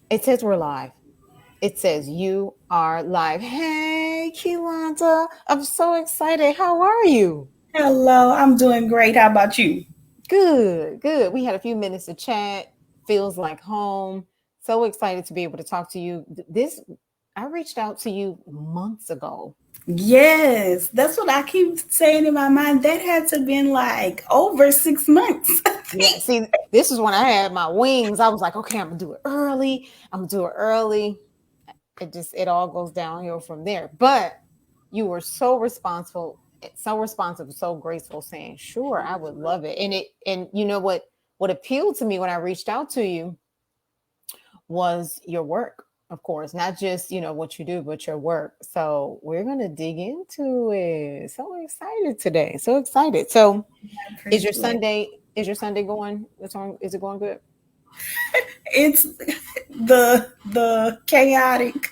It says we're live. It says you are live. Hey, Keylonda. I'm so excited. How are you? Hello, I'm doing great. How about you? Good, good. We had a few minutes to chat. Feels like home. So excited to be able to talk to you. I reached out to you months ago. Yes, that's what I keep saying in my mind. That had to have been like over 6 months. Yeah, see, this is when I had my wings. I was like, okay, I'm gonna do it early. I'm gonna do it early. It all goes downhill from there. But you were so responsive, so graceful, saying, "Sure, I would love it." And you know what appealed to me when I reached out to you was your work, of course, not just what you do, but your work. So we're gonna dig into it. So excited today, so excited. So I is your appreciate it. Sunday is your Sunday going? Is it going good? It's the chaotic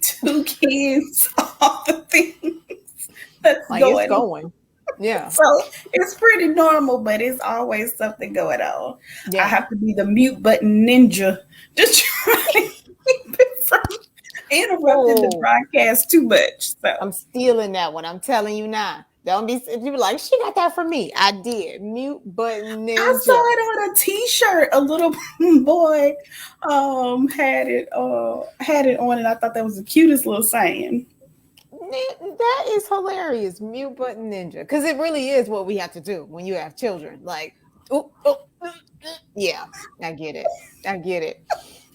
two kids, all the things that's Like it's going on. going. Yeah, So it's pretty normal, but it's always something going on. I yeah. have to be the mute button ninja to try to keep it from interrupting the Oh, broadcast too much. So I'm stealing that one. I'm telling you now. Don't be you be like, she got that from me. I did. Mute button I saw ninja. it on a T-shirt. A little boy had it on, and I thought that was the cutest little saying. That is hilarious. Mute button ninja. Because it really is what we have to do when you have children. Like, oh, oh, yeah, I get it. I get it.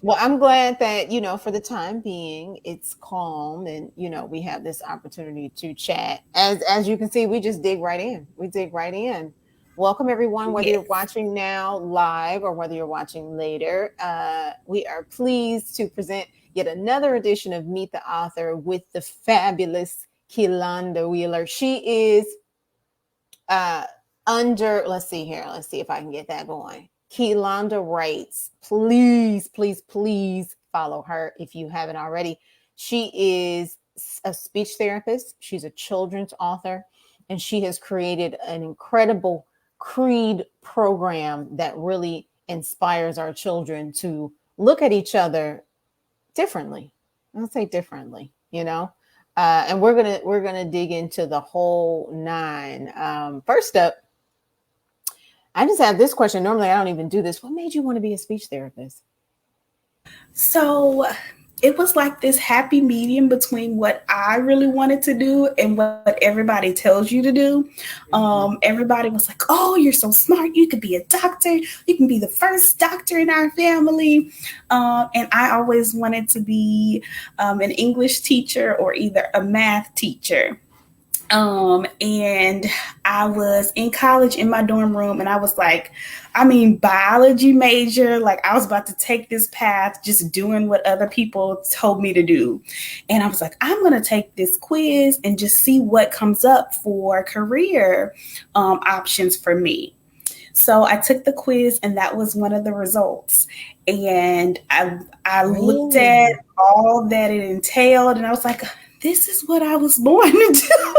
Well, I'm glad that, for the time being, it's calm and, we have this opportunity to chat. As you can see, we just dig right in. We dig right in. Welcome everyone, whether you're Yes. watching now live or whether you're watching later. We are pleased to present yet another edition of Meet the Author with the fabulous Keylonda Wheeler. She is uh let's see here. Let's see if I can get that going. Keylonda writes, please, please, please follow her if you haven't already. She is a speech therapist, she's a children's author, and she has created an incredible CREED program that really inspires our children to look at each other differently. I'll say differently, and we're gonna dig into the whole nine. First up, I just have this question. Normally, I don't even do this. What made you want to be a speech therapist? So it was like this happy medium between what I really wanted to do and what everybody tells you to do. Mm-hmm. Everybody was like, "Oh, you're so smart. You could be a doctor. You can be the first doctor in our family." And I always wanted to be an English teacher or either a math teacher. And I was in college in my dorm room, and I was like, biology major. Like, I was about to take this path, just doing what other people told me to do. And I was like, I'm going to take this quiz and just see what comes up for career options for me. So I took the quiz, and that was one of the results. And I looked at Really? all that it entailed, and I was like, this is what I was born to do.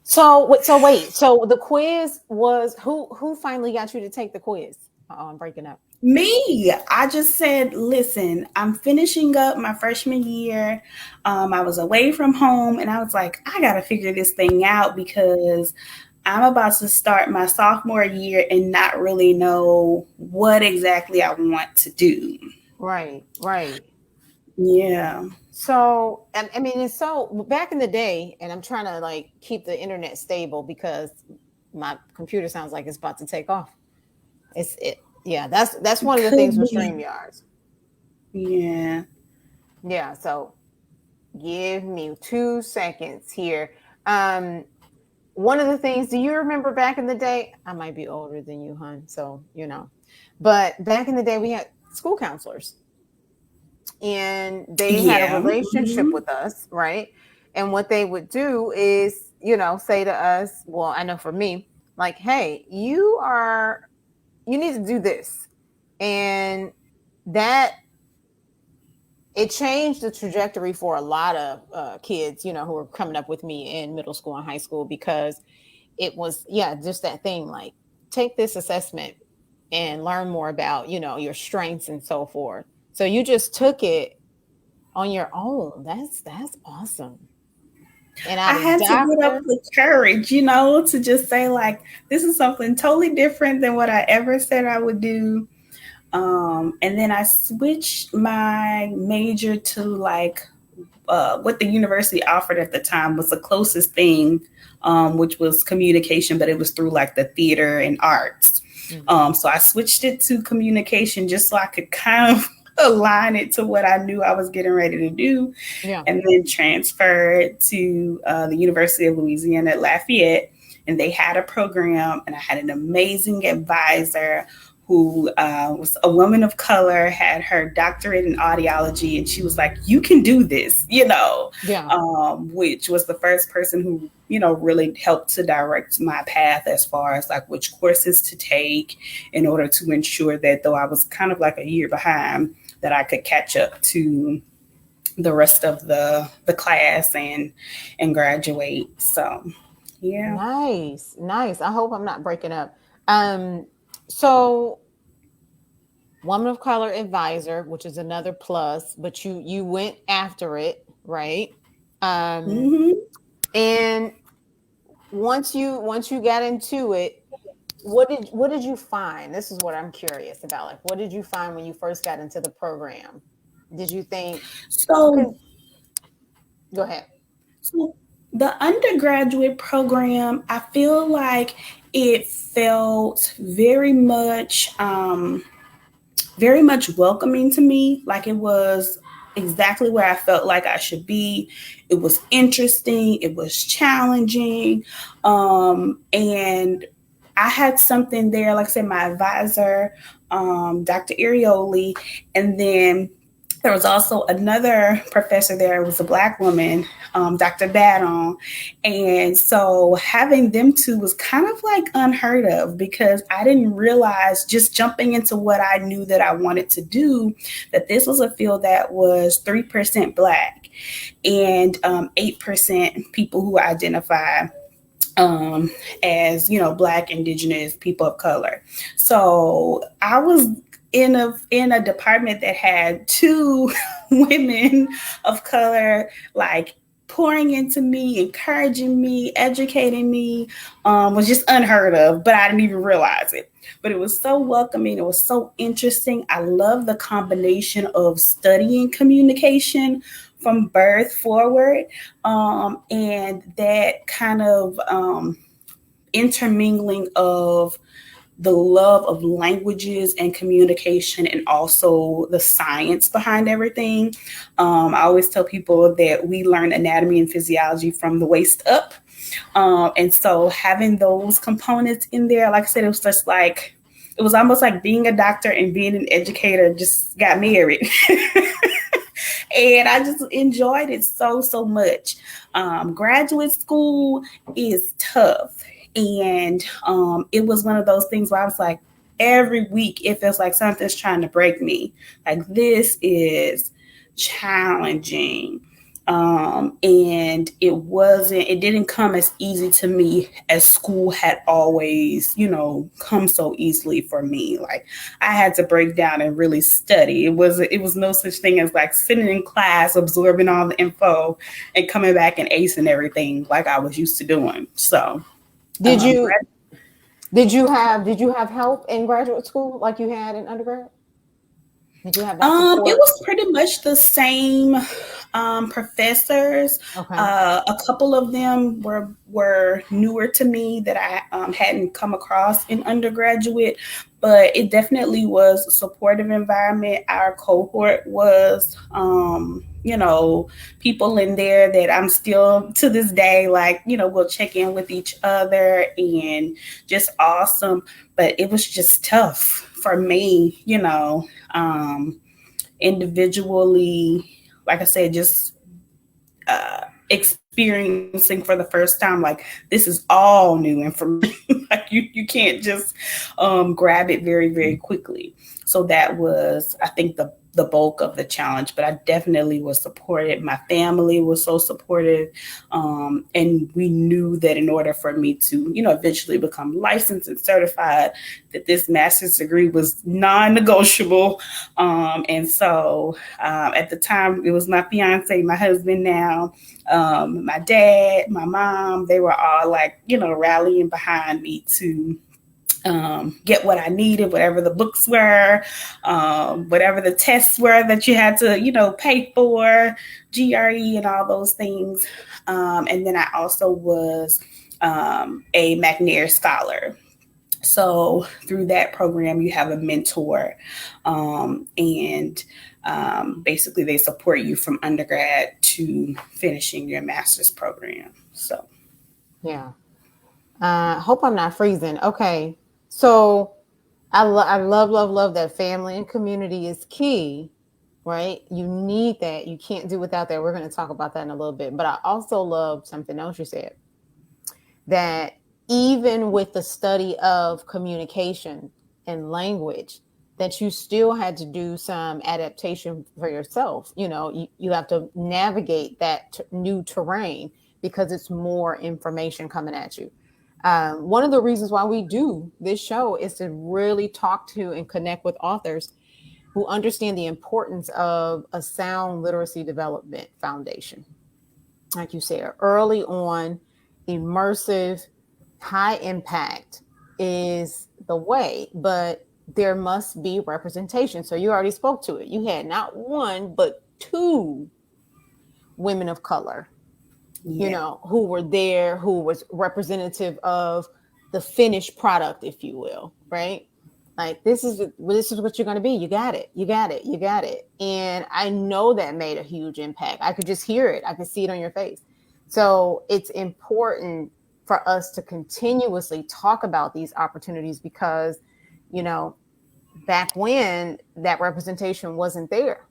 So the quiz was who finally got you to take the quiz? I'm breaking up. Me, I just said, listen, I'm finishing up my freshman year. I was away from home, and I was like, I got to figure this thing out because I'm about to start my sophomore year and not really know what exactly I want to do. Right, right. Yeah. So I mean, it's so back in the day, and I'm trying to like keep the internet stable because my computer sounds like it's about to take off. Yeah, that's one of the things Could with be. StreamYards. Yeah. Yeah, so give me 2 seconds here. Um, One of the things, do you remember back in the day? I might be older than you, hun, so but back in the day, we had school counselors and they had a Yeah. relationship with us, right? And what they would do is, say to us, well, I know for me, like, hey, you need to do this. And that it changed the trajectory for a lot of kids, who were coming up with me in middle school and high school because it was, yeah, just that thing like take this assessment and learn more about, your strengths and so forth. So you just took it on your own. That's awesome. And I out of had to get up doctor, the courage, to just say, like, this is something totally different than what I ever said I would do. And then I switched my major to like what the university offered at the time was the closest thing, which was communication, but it was through like the theater and arts. mhm, So I switched it to communication just so I could kind of align it to what I knew I was getting ready to do, yeah, and then transferred to the University of Louisiana at Lafayette. And they had a program, and I had an amazing advisor who was a woman of color, had her doctorate in audiology, and she was like, "You can do this," yeah. which was the first person who, really helped to direct my path as far as like which courses to take in order to ensure that though I was kind of like a year behind, that I could catch up to the rest of the class and graduate. So yeah. Nice, nice. I hope I'm not breaking up. Um, so woman of color advisor, which is another plus, but you went after it, right? Um, Hmm. and once you got into it, what did you find? This is what I'm curious about. Like, what did you find when you first got into the program? Did you think? So, 'Cause- Go ahead. so the undergraduate program, I feel like it felt very much welcoming to me. Like it was exactly where I felt like I should be. It was interesting. It was challenging. And I had something there, like I said, my advisor, Dr. Irioli, and then there was also another professor there. It was a black woman, Dr. Badon. And so having them two was kind of like unheard of because I didn't realize just jumping into what I knew that I wanted to do, that this was a field that was 3% black and 8% people who identify as black, indigenous, people of color. So I was in a department that had two women of color, like pouring into me, encouraging me, educating me, was just unheard of, but I didn't even realize it. But it was so welcoming. It was so interesting. I love the combination of studying communication from birth forward, and that kind of intermingling of the love of languages and communication and also the science behind everything. I always tell people that we learn anatomy and physiology from the waist up. And so having those components in there, like I said, it was just like, it was almost like being a doctor and being an educator just got married. And I just enjoyed it so much. Graduate school is tough, and it was one of those things where I was like, every week it feels like something's trying to break me. Like this is challenging. And it didn't come as easy to me as school had always, come so easily for me. Like I had to break down and really study. It was no such thing as like sitting in class, absorbing all the info and coming back and acing everything like I was used to doing. So, Did you did you have help in graduate school like you had in undergrad? Did you have that It support? was pretty much the same professors. Okay. A couple of them were newer to me that I hadn't come across in undergraduate, but it definitely was a supportive environment. Our cohort was, people in there that I'm still to this day, like, we'll check in with each other and just awesome. But it was just tough for me, individually, like I said, just experiencing for the first time, like this is all new information. Like you can't just grab it very, very quickly. So that was, I think, the bulk of the challenge, but I definitely was supported. My family was so supportive. And we knew that in order for me to, eventually become licensed and certified, that this master's degree was non-negotiable. And so at the time, it was my fiance, my husband now, my dad, my mom, they were all like, rallying behind me to get what I needed, whatever the books were, whatever the tests were that you had to, pay for, GRE and all those things. And then I also was a McNair scholar. So through that program, you have a mentor, and basically they support you from undergrad to finishing your master's program. So Yeah. Hope I'm not freezing. Okay. So I love that family and community is key, right? You need that. You can't do without that. We're going to talk about that in a little bit. But I also love something else you said, that even with the study of communication and language, that you still had to do some adaptation for yourself. You have to navigate that new terrain because it's more information coming at you. One of the reasons why we do this show is to really talk to and connect with authors who understand the importance of a sound literacy development foundation. Like you said, early on, immersive, high impact is the way, but there must be representation. So you already spoke to it. You had not one, but two women of color, yeah, who were there, who was representative of the finished product, if you will, right? Like this is what you're going to be. You got it. You got it. You got it. And I know that made a huge impact. I could just hear it. I could see it on your face. So it's important for us to continuously talk about these opportunities because, you know, back when that representation wasn't there.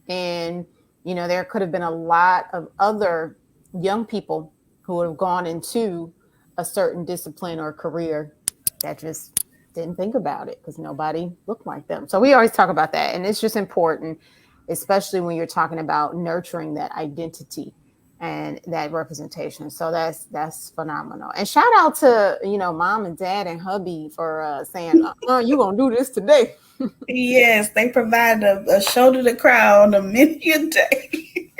And, there could have been a lot of other young people who would have gone into a certain discipline or career that just didn't think about it because nobody looked like them. So we always talk about that. And it's just important, especially when you're talking about nurturing that identity and that representation. So that's phenomenal. And shout out to, mom and dad and hubby for saying, you're going to do this today. yes, they provide a shoulder to cry on a menu a day.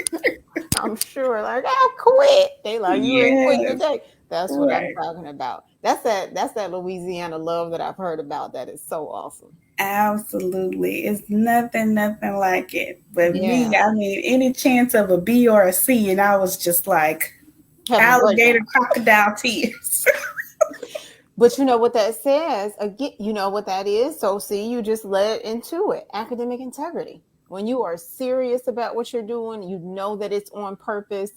I'm sure, like, I quit. They like, you ain't quitting Yes, today. That's what I'm right. talking about. That's that Louisiana love that I've heard about. That is so awesome. Absolutely. It's nothing like it. But me, Yeah. I mean, any chance of a B or a C, and I was just like Having a alligator breakdown. crocodile tears. But you know what that says? Again, you know what that is? So see, you just led into it. Academic integrity. When you are serious about what you're doing, you know that it's on purpose.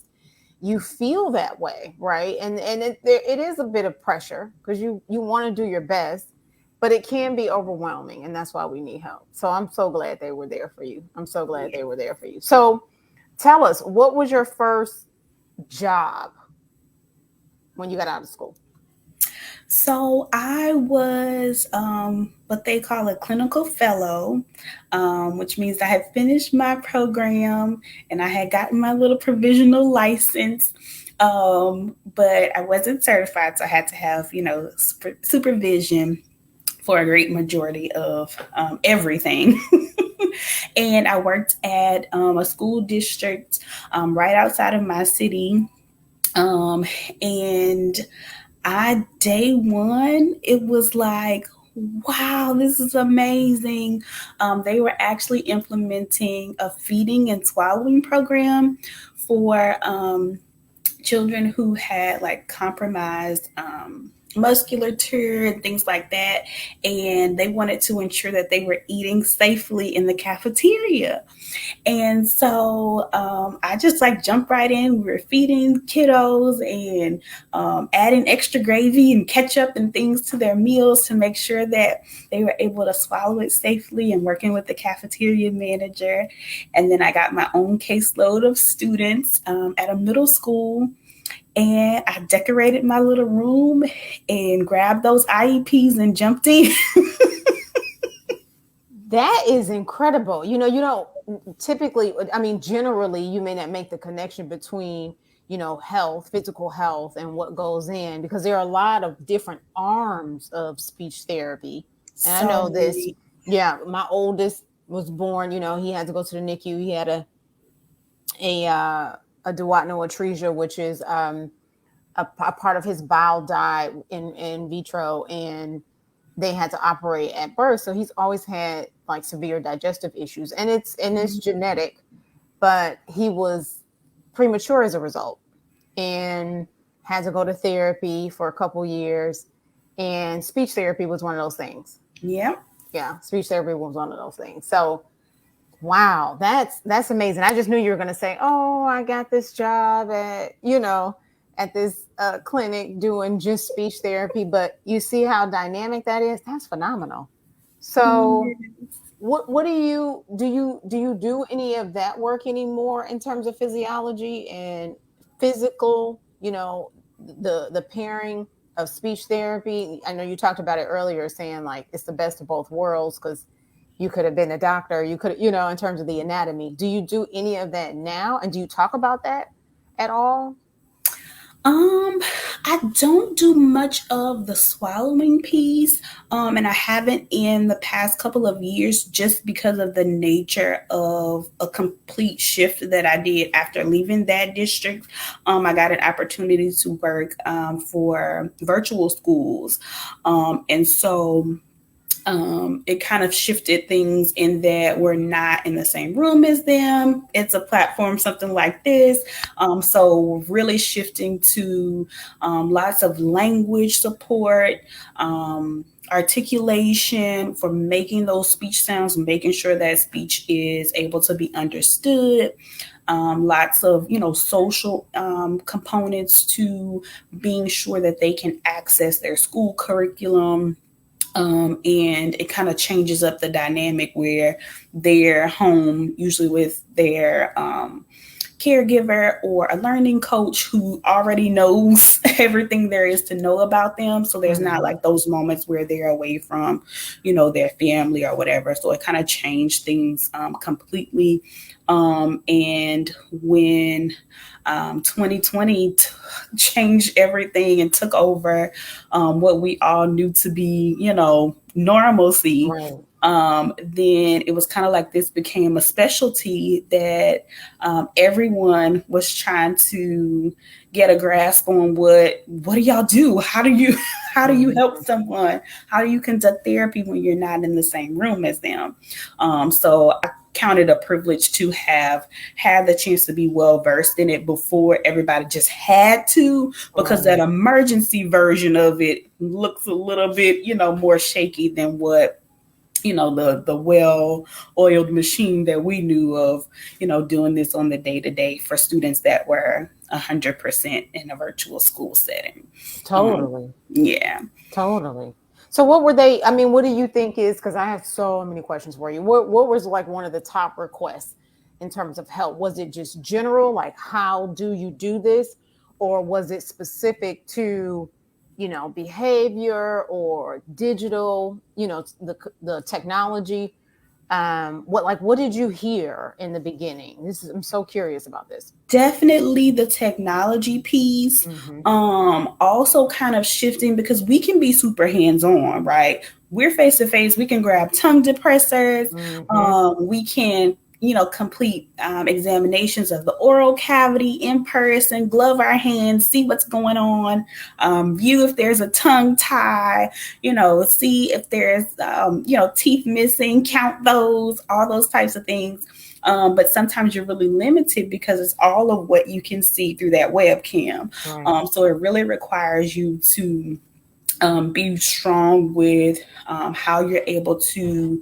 You feel that way, right? And it is a bit of pressure because you want to do your best, but it can be overwhelming, and that's why we need help. So I'm so glad they were there for you. I'm so glad Yeah. they were there for you. So tell us, what was your first job when you got out of school? So I was what they call a clinical fellow, which means I had finished my program and I had gotten my little provisional license. But I wasn't certified, so I had to have, supervision for a great majority of everything. And I worked at a school district right outside of my city. Um, and day one, it was like, wow, this is amazing. They were actually implementing a feeding and swallowing program for children who had like compromised musculature and things like that. And they wanted to ensure that they were eating safely in the cafeteria. And so I just like jumped right in. We were feeding kiddos and adding extra gravy and ketchup and things to their meals to make sure that they were able to swallow it safely, and working with the cafeteria manager. And then I got my own caseload of students at a middle school. And I decorated my little room and grabbed those IEPs and jumped in. That is incredible. You don't typically, I mean, generally, you may not make the connection between, health, physical health, and what goes in, because there are a lot of different arms of speech therapy. And I So know this, many. yeah, my oldest was born, he had to go to the NICU. He had a duodenal, which is a part of his bowel died in vitro, and they had to operate at birth. So he's always had like severe digestive issues, and it's genetic, but he was premature as a result, and had to go to therapy for a couple years. And speech therapy was one of those things. Yeah. Yeah, speech therapy was one of those things. So wow, that's amazing. I just knew you were going to say, "Oh, I got this job at this clinic doing just speech therapy." But you see how dynamic that is. That's phenomenal. So, what do you do any of that work anymore in terms of physiology and physical? The pairing of speech therapy. I know you talked about it earlier, saying like it's the best of both worlds, because you could have been a doctor, you could, in terms of the anatomy. Do you do any of that now, and do you talk about that at all? Um, I don't do much of the swallowing piece, and I haven't in the past couple of years just because of the nature of a complete shift that I did after leaving that district. I got an opportunity to work for virtual schools, and so it kind of shifted things in that we're not in the same room as them. It's a platform, something like this. So really shifting to lots of language support, articulation for making those speech sounds, making sure that speech is able to be understood. Lots of social components to being sure that they can access their school curriculum, and it kind of changes up the dynamic where they're home, usually with their caregiver or a learning coach who already knows everything there is to know about them. So there's not Mm-hmm. like those moments where they're away from, their family or whatever. So it kind of changed things completely. And when 2020 changed everything and took over what we all knew to be, normalcy, Right. then it was kind of like this became a specialty that everyone was trying to get a grasp on. What do y'all do? How do you how do you help Mm-hmm. someone? How do you conduct therapy when you're not in the same room as them? So I counted a privilege to have had the chance to be well versed in it before everybody just had to, because that Right. emergency version of it looks a little bit more shaky than what the well oiled machine that we knew of, doing this on the day to day for students that were 100% in a virtual school setting. Totally. Yeah. Totally. So what were they? I mean, what do you think is, because I have so many questions for you. What was like one of the top requests in terms of help? Was it just general, like how do you do this? Or was it specific to, behavior or digital, the technology? What did you hear in the beginning? I'm so curious about this. Definitely the technology piece. Mm-hmm. Also kind of shifting because we can be super hands-on, right? We're face to face. We can grab tongue depressors. Mm-hmm. We can, complete examinations of the oral cavity in person, glove our hands, see what's going on, view if there's a tongue tie, see if there's, teeth missing, count those, all those types of things. But sometimes you're really limited because it's all of what you can see through that webcam. Right. So it really requires you to be strong with how you're able to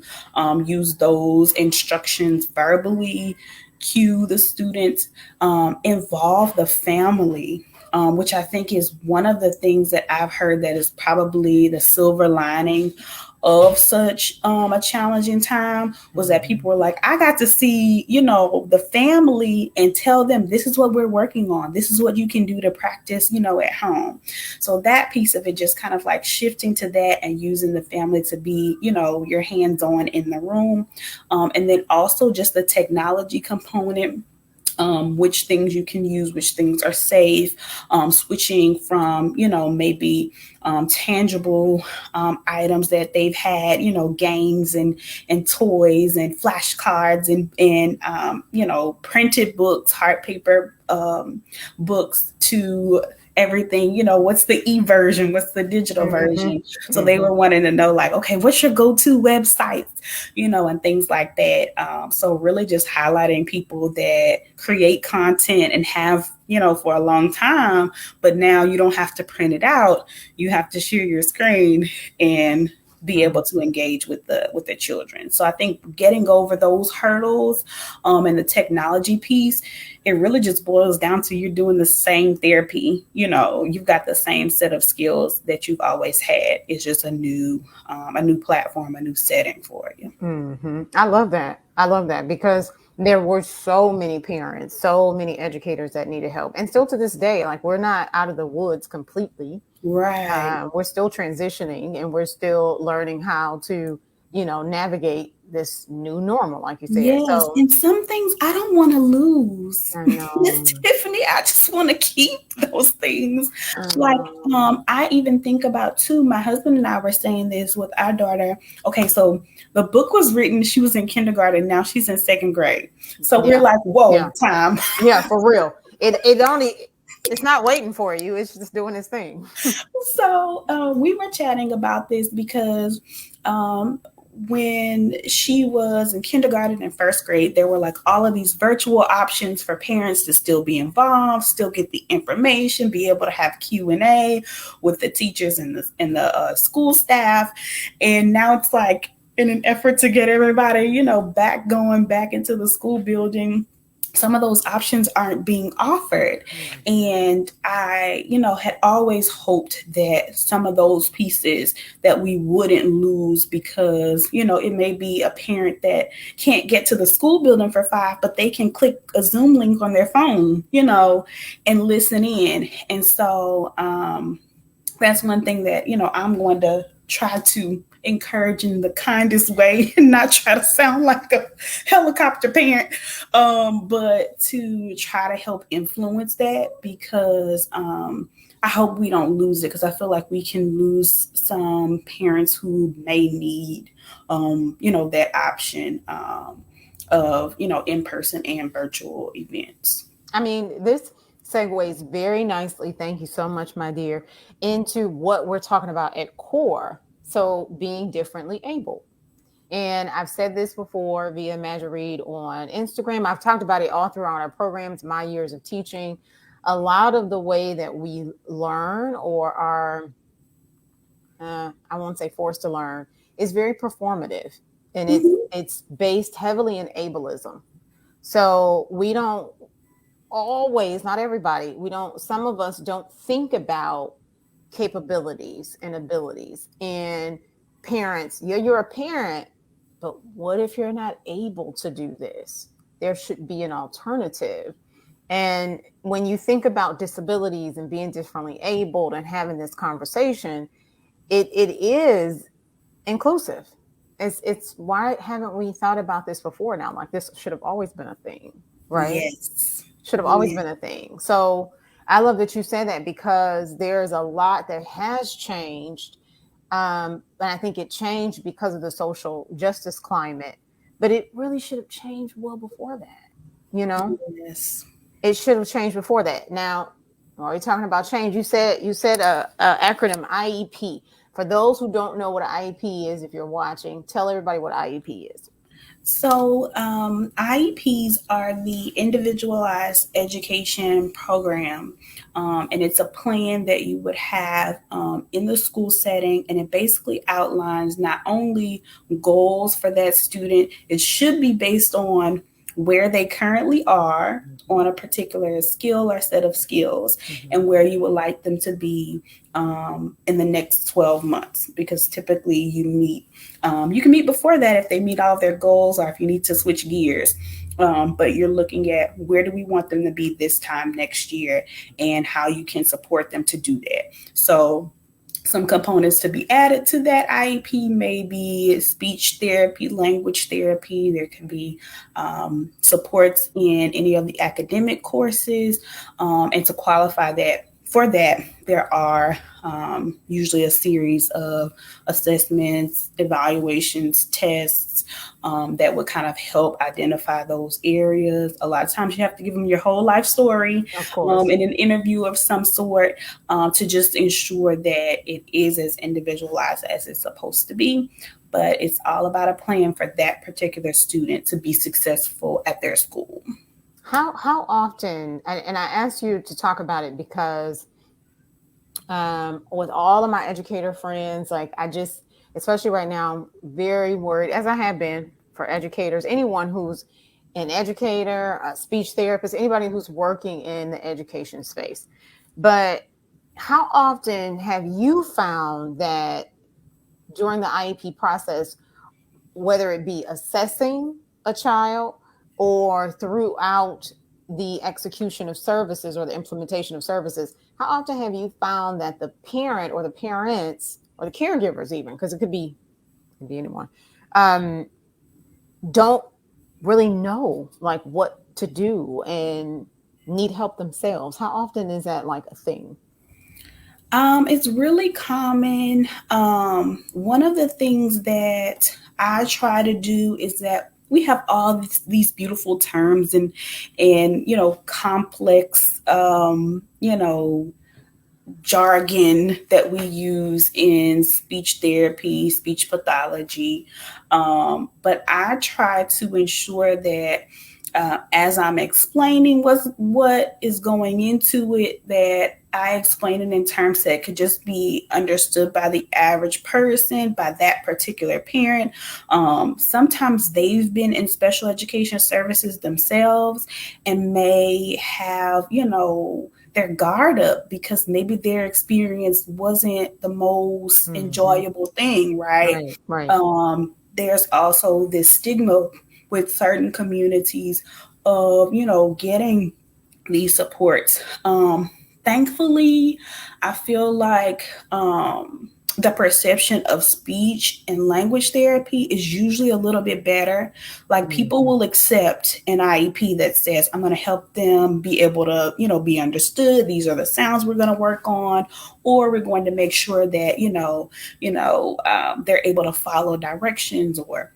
use those instructions verbally, cue the students, involve the family. Which I think is one of the things that I've heard that is probably the silver lining of such a challenging time was that people were like, I got to see, the family and tell them this is what we're working on. This is what you can do to practice, at home. So that piece of it just kind of like shifting to that and using the family to be, your hands on in the room. And then also just the technology component, which things you can use, which things are safe, switching from, maybe tangible items that they've had, games and toys and flashcards and printed books, hard paper books to everything, what's the e-version, what's the digital version. So they were wanting to know like, okay, what's your go-to website, and things like that. So really just highlighting people that create content and have, for a long time, but now you don't have to print it out. You have to share your screen and be able to engage with the children. So I think getting over those hurdles and the technology piece, it really just boils down to you're doing the same therapy. You've got the same set of skills that you've always had. It's just a new platform, a new setting for you. I love that. I love that because there were so many parents, so many educators that needed help. And still to this day, like we're not out of the woods completely. Right. We're still transitioning and we're still learning how to, navigate this new normal, like you said. Yes, So and some things I don't want to lose. I know. Miss Tiffany, I just want to keep those things. I Like, know. I even think about too, my husband and I were saying this with our daughter. Okay, so the book was written, she was in kindergarten, now she's in second grade. So we're Yeah. like, Yeah. whoa, time. Yeah, for real. It's not waiting for you. It's just doing its thing. So we were chatting about this because when she was in kindergarten and first grade, there were like all of these virtual options for parents to still be involved, still get the information, be able to have Q&A with the teachers and the school staff. And now it's like in an effort to get everybody, going back into the school building, some of those options aren't being offered. And I, had always hoped that some of those pieces that we wouldn't lose because, it may be a parent that can't get to the school building for 5, but they can click a Zoom link on their phone, and listen in. And so that's one thing that, I'm going to try to encourage in the kindest way and not try to sound like a helicopter parent, but to try to help influence that because I hope we don't lose it because I feel like we can lose some parents who may need, that option of, in-person and virtual events. I mean, this segues very nicely, thank you so much, my dear, into what we're talking about at core. So being differently able. And I've said this before via Imagiread on Instagram. I've talked about it all throughout our programs, my years of teaching. A lot of the way that we learn or are, I won't say forced to learn, is very performative. And Mm-hmm. it's based heavily in ableism. So we don't always, not everybody, some of us don't think about capabilities and abilities. And parents, you're a parent, but what if you're not able to do this? There should be an alternative. And when you think about disabilities and being differently abled and having this conversation, it is inclusive. It's why haven't we thought about this before now? Like this should have always been a thing, right? Yes. Should have always Yeah. been a thing. So I love that you said that because there's a lot that has changed. And I think it changed because of the social justice climate, but it really should have changed well before that. You know, Yes. it should have changed before that. Now, are you talking about change? You said a acronym IEP. For those who don't know what an IEP is, if you're watching, tell everybody what IEP is. So, IEPs are the Individualized Education Program, and it's a plan that you would have in the school setting, and it basically outlines not only goals for that student, it should be based on where they currently are on a particular skill or set of skills, and where you would like them to be in the next 12 months. Because typically you can meet before that if they meet all of their goals or if you need to switch gears. But you're looking at where do we want them to be this time next year and how you can support them to do that. So some components to be added to that IEP may be speech therapy, language therapy. There can be supports in any of the academic courses. And to qualify that, for that, there are usually a series of assessments, evaluations, tests that would kind of help identify those areas. A lot of times you have to give them your whole life story Of course. in an interview of some sort to just ensure that it is as individualized as it's supposed to be. But it's all about a plan for that particular student to be successful at their school. How often, and I asked you to talk about it because with all of my educator friends, like I just, especially right now, I'm very worried, as I have been for educators, anyone who's an educator, a speech therapist, anybody who's working in the education space. But how often have you found that during the IEP process, whether it be assessing a child or throughout the execution of services or the implementation of services, how often have you found that the parent or the parents or the caregivers, even because it could be anyone, don't really know like what to do and need help themselves? How often is that like a thing? It's really common. One of the things that I try to do is that we have all these beautiful terms and complex jargon that we use in speech therapy, speech pathology. But I try to ensure that as I'm explaining what is going into it, that I explain it in terms that could just be understood by the average person, by that particular parent. Sometimes they've been in special education services themselves and may have, their guard up because maybe their experience wasn't the most enjoyable thing, right? Right. There's also this stigma with certain communities of, getting these supports. Thankfully, I feel like the perception of speech and language therapy is usually a little bit better. Like people will accept an IEP that says, I'm going to help them be able to, be understood. These are the sounds we're going to work on, or we're going to make sure that, they're able to follow directions or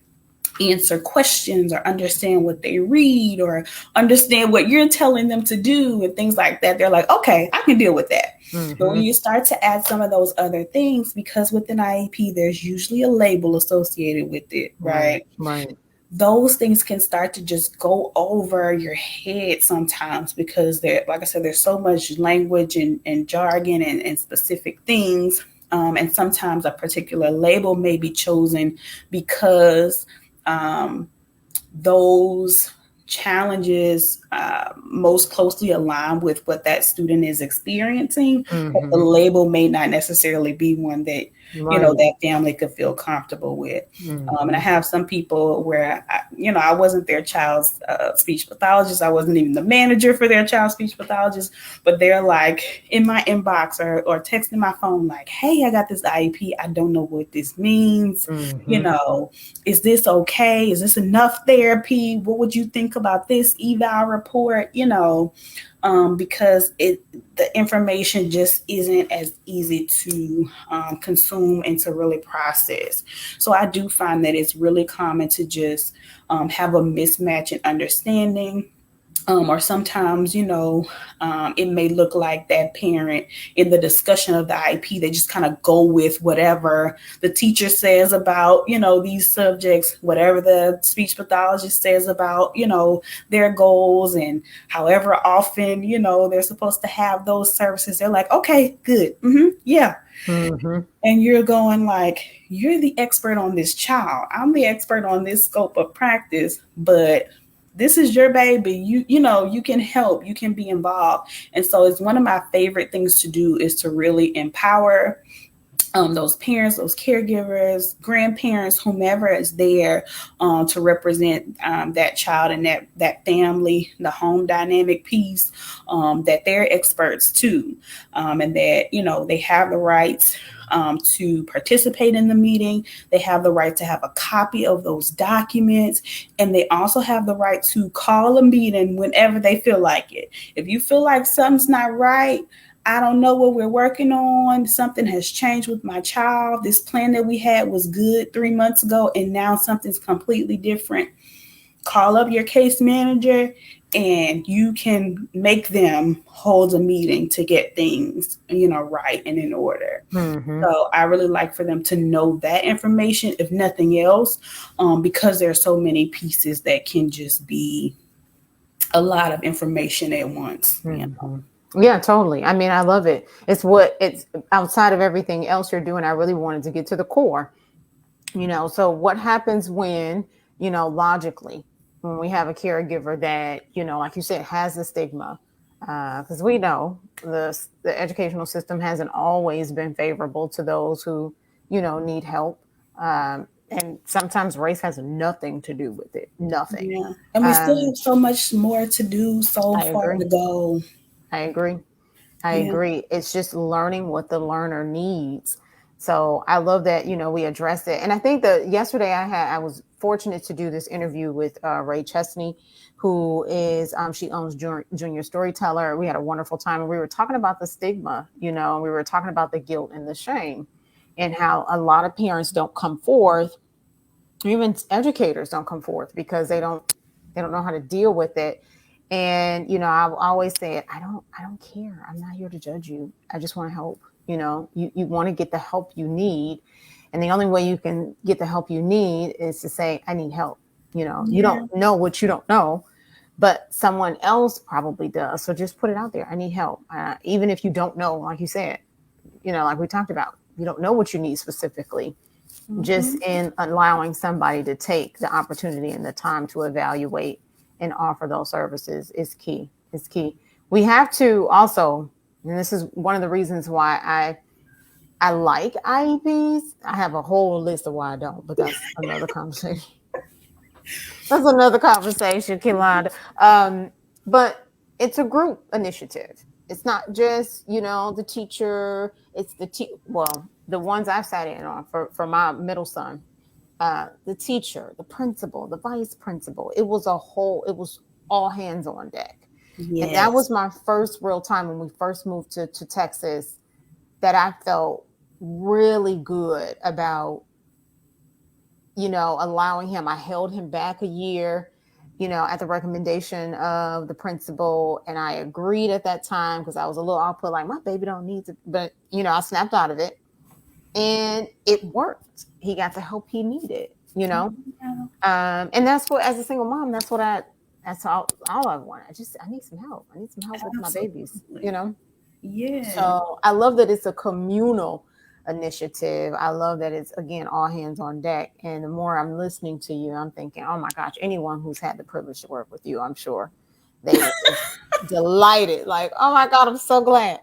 answer questions or understand what they read or understand what you're telling them to do and things like that. They're like, okay, I can deal with that. But when you start to add some of those other things, because with an IEP, there's usually a label associated with it, right? Right. Those things can start to just go over your head sometimes because like I said, there's so much language and jargon and specific things. And sometimes a particular label may be chosen because those challenges most closely align with what that student is experiencing, but the label may not necessarily be one that that family could feel comfortable with. And I have some people where I wasn't their child's speech pathologist. I wasn't even the manager for their child's speech pathologist, but they're like in my inbox or texting my phone like, hey, I got this IEP. I don't know what this means. Is this okay? Is this enough therapy? What would you think about this eval report? Because the information just isn't as easy to consume and to really process. So I do find that it's really common to just have a mismatch in understanding. Or sometimes, it may look like that parent in the discussion of the IEP, they just kind of go with whatever the teacher says about, these subjects, whatever the speech pathologist says about, their goals and however often, they're supposed to have those services. They're like, okay, good. Yeah. And you're going like, you're the expert on this child. I'm the expert on this scope of practice, but this is your baby. You know, you can help, you can be involved. And so it's one of my favorite things to do is to really empower those parents, those caregivers, grandparents, whomever is there to represent that child and that family, the home dynamic piece, that they're experts too, and that they have the rights to participate in the meeting. They have the right to have a copy of those documents, and they also have the right to call a meeting whenever they feel like it. If you feel like something's not right, I don't know what we're working on. Something has changed with my child. This plan that we had was good 3 months ago, and now something's completely different. Call up your case manager, and you can make them hold a meeting to get things, right and in order. Mm-hmm. So I really like for them to know that information, if nothing else, because there are so many pieces that can just be a lot of information at once. Mm-hmm. Yeah, totally. I mean, I love it. It's outside of everything else you're doing. I really wanted to get to the core, so what happens when, logically, when we have a caregiver that, like you said, has the stigma, because we know the educational system hasn't always been favorable to those who, need help. And sometimes race has nothing to do with it. Nothing. Yeah. And we still have so much more to do, so I far agree. to go. I agree. I Yeah. agree. It's just learning what the learner needs. So I love that, we addressed it. And I think that yesterday I was fortunate to do this interview with Ray Chesney, who is, she owns Junior Storyteller. We had a wonderful time, and we were talking about the stigma, and we were talking about the guilt and the shame, and how a lot of parents don't come forth, even educators don't come forth, because they don't know how to deal with it. And I always say, I don't care. I'm not here to judge you. I just want to help. You want to get the help you need, and the only way you can get the help you need is to say, I need help. You don't know what you don't know, but someone else probably does. So just put it out there. I need help. Even if you don't know, like you said, like we talked about, you don't know what you need specifically. Just in allowing somebody to take the opportunity and the time to evaluate and offer those services is key. Is key. We have to also, and this is one of the reasons why I like IEPs. I have a whole list of why I don't, but that's another conversation. That's another conversation, Keylonda. But it's a group initiative. It's not just, the teacher. It's well, the ones I've sat in on for my middle son, the teacher, the principal, the vice principal. It was all hands on deck. And that Yes. was my first real time when we first moved to Texas, that I felt really good about, allowing him. I held him back a year, at the recommendation of the principal. And I agreed at that time, because I was a little output, like, my baby don't need to, but, I snapped out of it, and it worked. He got the help he needed, Yeah. and that's what, as a single mom, that's all I want. I need some help. I need some help with my babies, Absolutely. Yeah. So I love that it's a communal initiative. I love that it's, again, all hands on deck. And the more I'm listening to you, I'm thinking, oh my gosh, anyone who's had the privilege to work with you, I'm sure they were just delighted. Like, oh my God, I'm so glad.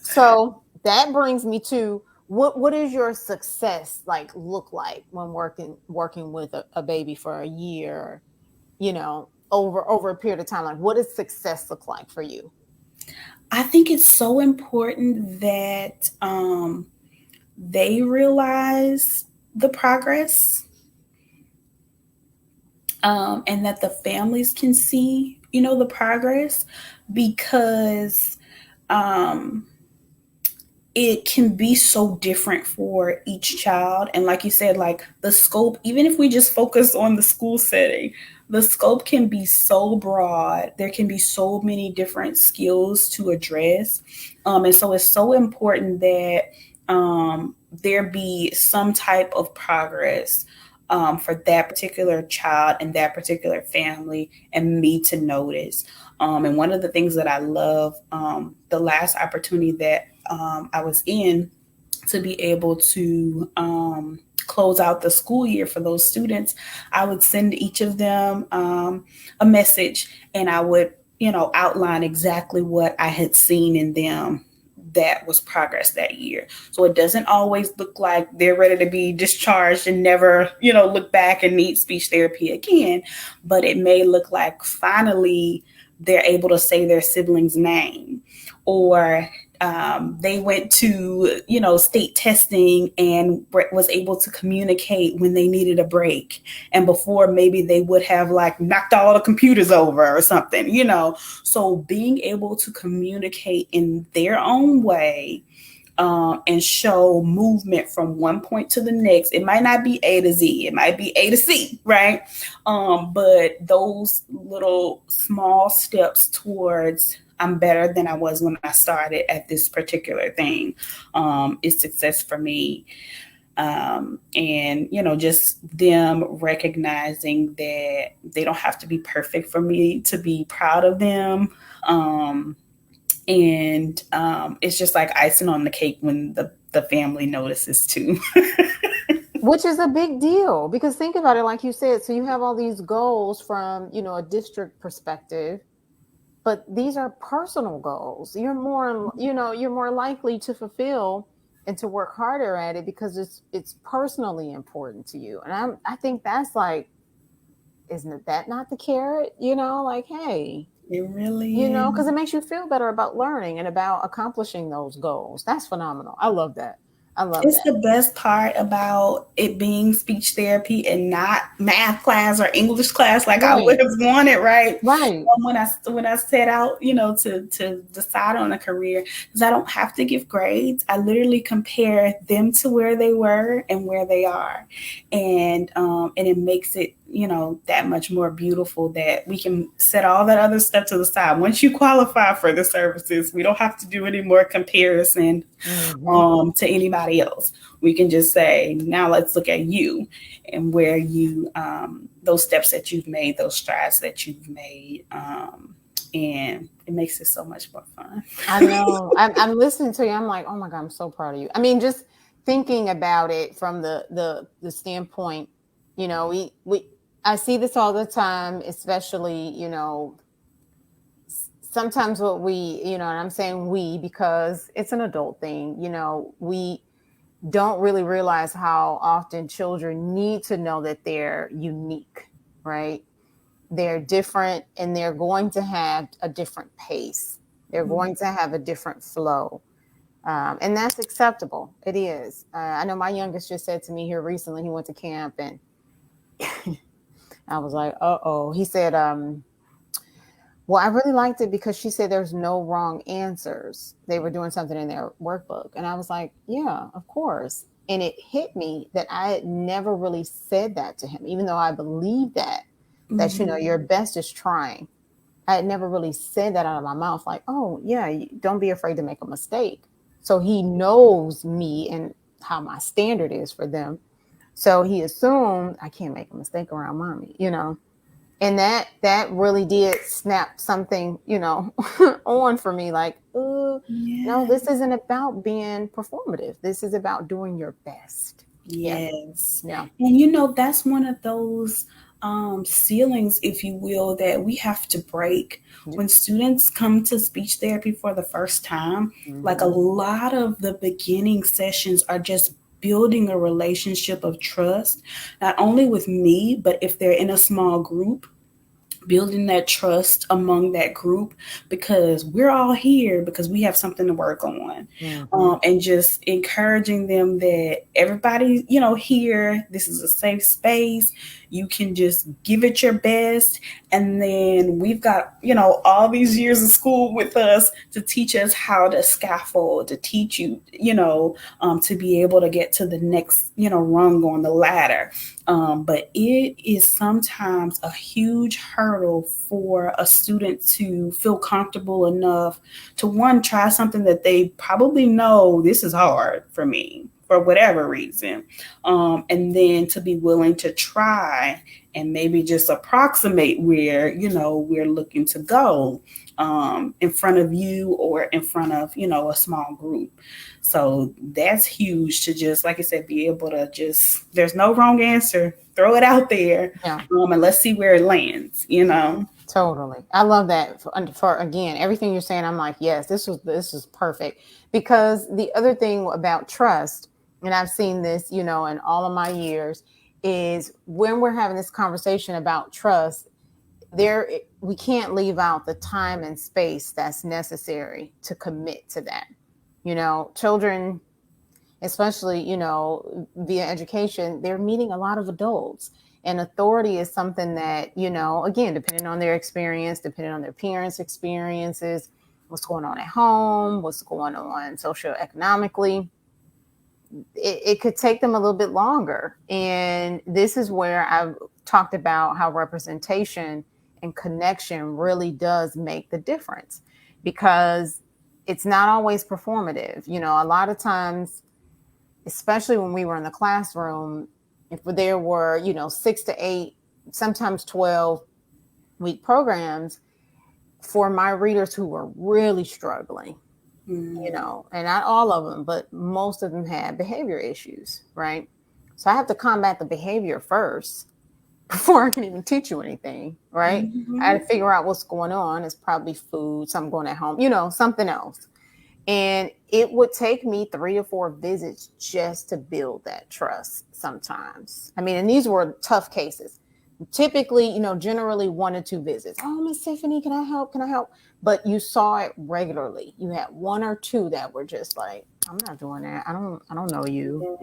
So that brings me to, what is your success look like when working with a baby for a year, over a period of time? Like, what does success look like for you? I think it's so important that they realize the progress, and that the families can see, the progress, because um, it can be so different for each child. And like you said, like the scope, even if we just focus on the school setting, the scope can be so broad. There can be so many different skills to address. And so it's so important that there be some type of progress for that particular child and that particular family, and me to notice. And one of the things that I love, the last opportunity that I was in, to be able to close out the school year for those students, I would send each of them a message, and I would, outline exactly what I had seen in them that was progress that year. So it doesn't always look like they're ready to be discharged and never, look back and need speech therapy again. But it may look like finally they're able to say their sibling's name, or they went to, state testing and was able to communicate when they needed a break. And before, maybe they would have like knocked all the computers over or something, So being able to communicate in their own way, and show movement from one point to the next. It might not be A to Z, it might be A to C, right? But those little small steps towards I'm better than I was when I started at this particular thing is success for me. And just them recognizing that they don't have to be perfect for me to be proud of them. And it's just like icing on the cake when the family notices too. Which is a big deal, because think about it, like you said, so you have all these goals from, a district perspective, but these are personal goals. You're more likely to fulfill and to work harder at it because it's personally important to you. And I think that's like, isn't that not the carrot? Like, hey, It really is. because it makes you feel better about learning and about accomplishing those goals. That's phenomenal. I love that. It's the best part about it being speech therapy and not math class or English class like I would have wanted, right? Right. When I set out, to decide on a career, because I don't have to give grades. I literally compare them to where they were and where they are, and it makes it that much more beautiful that we can set all that other stuff to the side. Once you qualify for the services, we don't have to do any more comparison to anybody else. We can just say, now let's look at you and where you, those steps that you've made, those strides that you've made. And it makes it so much more fun. I know. I'm listening to you. I'm like, oh my God, I'm so proud of you. I mean, just thinking about it from the standpoint, I see this all the time, especially, sometimes what we, and I'm saying we because it's an adult thing, we don't really realize how often children need to know that they're unique, right? They're different and they're going to have a different pace. They're going to have a different flow. And that's acceptable. It is. I know my youngest just said to me here recently, he went to camp and I was like, uh-oh. He said, well, I really liked it because she said there's no wrong answers. They were doing something in their workbook. And I was like, yeah, of course. And it hit me that I had never really said that to him, even though I believe that, your best is trying. I had never really said that out of my mouth. Like, oh, yeah, don't be afraid to make a mistake. So he knows me and how my standard is for them. So he assumed I can't make a mistake around mommy, and that really did snap something, on for me. Like, no, this isn't about being performative. This is about doing your best. Yes. Yeah. And that's one of those ceilings, if you will, that we have to break when students come to speech therapy for the first time. Like a lot of the beginning sessions are just building a relationship of trust, not only with me, but if they're in a small group, building that trust among that group, because we're all here because we have something to work on. And just encouraging them that everybody, here, this is a safe space. You can just give it your best. And then we've got, all these years of school with us to teach us how to scaffold, to teach you, to be able to get to the next, rung on the ladder. But it is sometimes a huge hurdle for a student to feel comfortable enough to, one, try something that they probably know this is hard for me. for whatever reason. And then to be willing to try and maybe just approximate where, we're looking to go in front of you or in front of, a small group. So that's huge to just, like I said, be able to just, there's no wrong answer. Throw it out there, Yeah. and let's see where it lands. Totally. I love that for again, everything you're saying. I'm like, yes, this is perfect. Because the other thing about trust, and I've seen this, in all of my years, is when we're having this conversation about trust, we can't leave out the time and space that's necessary to commit to that. Children, especially, via education, they're meeting a lot of adults. And authority is something that, again, depending on their experience, depending on their parents' experiences, what's going on at home, what's going on socioeconomically, it could take them a little bit longer. And this is where I've talked about how representation and connection really does make the difference, because it's not always performative. A lot of times, especially when we were in the classroom, if there were, 6 to 8, sometimes 12-week programs for my readers who were really struggling, and not all of them, but most of them had behavior issues, right? So I have to combat the behavior first before I can even teach you anything, right? I had to figure out what's going on. It's probably food, something going at home, something else. And it would take me 3 or 4 visits just to build that trust sometimes. I mean, and these were tough cases. Typically, generally 1 or 2 visits. Oh, Miss Tiffany, can I help? Can I help? But you saw it regularly. You had 1 or 2 that were just like, I'm not doing that. I don't know you,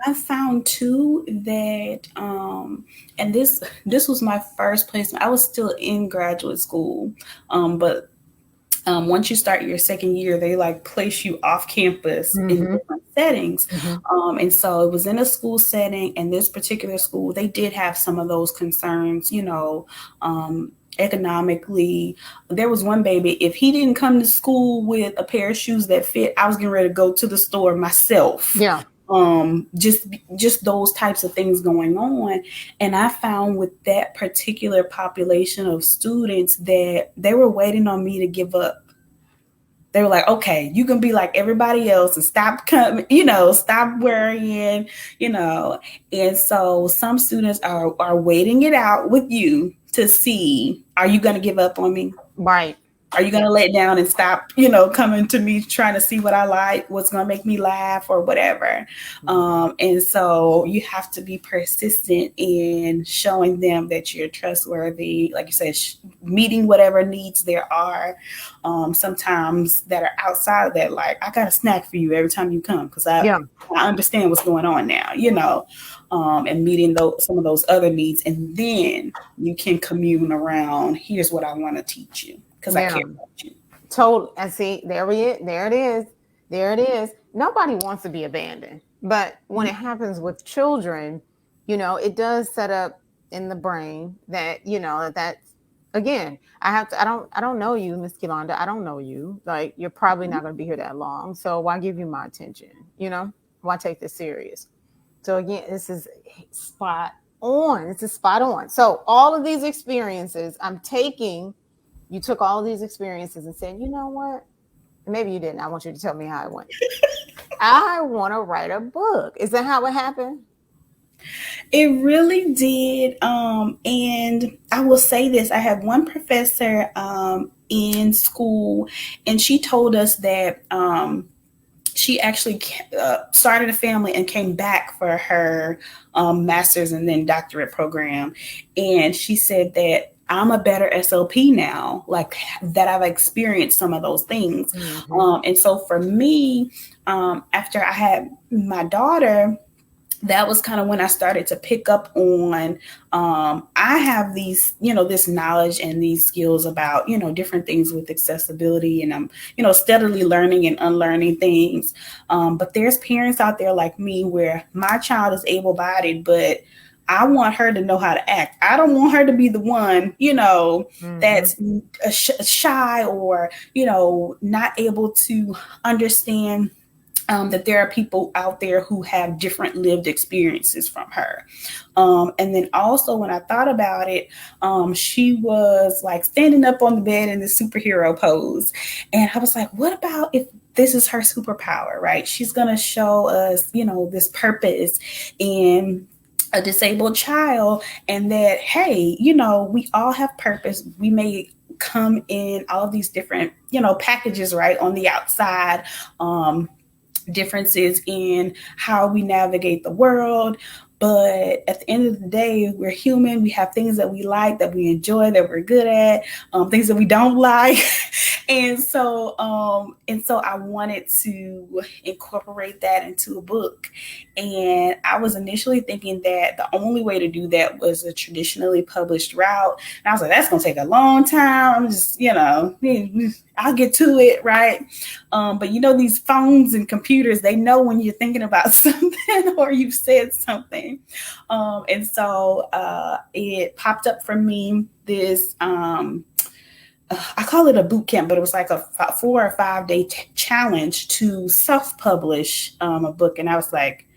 I found too that and this was my first placement. I was still in graduate school, but once you start your second year, they place you off campus in different settings. And so it was in a school setting, and this particular school, they did have some of those concerns, economically. There was one baby, if he didn't come to school with a pair of shoes that fit, I was getting ready to go to the store myself. Yeah. Just those types of things going on. And I found with that particular population of students that they were waiting on me to give up. They were like, okay, you can be like everybody else and stop coming, stop worrying, and so some students are waiting it out with you to see, are you going to give up on me? Right. Are you going to let down and stop, coming to me trying to see what I like, what's going to make me laugh or whatever? And so you have to be persistent in showing them that you're trustworthy. Like you said, meeting whatever needs there are. Sometimes that are outside of that, like, I got a snack for you every time you come because I understand what's going on now, and meeting some of those other needs. And then you can commune around, here's what I want to teach you. Because I care about you. Totally. And see, there it is. There it is. Nobody wants to be abandoned. But when it happens with children, it does set up in the brain that, that again, I don't know you, Miss Keylonda. I don't know you. Like, you're probably not going to be here that long. So why give you my attention? Why take this serious? So again, this is spot on. This is spot on. So all of these experiences I'm taking. You took all these experiences and said, you know what? Maybe you didn't. I want you to tell me how it went. I want to write a book. Is that how it happened? It really did. And I will say this. I had one professor in school, and she told us that she actually started a family and came back for her master's and then doctorate program. And she said that I'm a better SLP now, like that I've experienced some of those things. And so for me, after I had my daughter, that was kind of when I started to pick up on, I have these, this knowledge and these skills about, different things with accessibility, and I'm, steadily learning and unlearning things. But there's parents out there like me where my child is able-bodied, but I want her to know how to act. I don't want her to be the one, that's shy or, not able to understand that there are people out there who have different lived experiences from her. And then also, when I thought about it, she was like standing up on the bed in the superhero pose. And I was like, what about if this is her superpower, right? She's going to show us, this purpose in a disabled child, and that, hey, we all have purpose. We may come in all of these different, packages, right, on the outside. Differences in how we navigate the world. But at the end of the day, we're human. We have things that we like, that we enjoy, that we're good at, things that we don't like. And so I wanted to incorporate that into a book. And I was initially thinking that the only way to do that was a traditionally published route. And I was like, that's going to take a long time. I'm just, I'll get to it, right? But these phones and computers, they know when you're thinking about something or you've said something. And so it popped up for me this, I call it a boot camp, but it was like a 4 or 5 day challenge to self-publish a book. And I was like,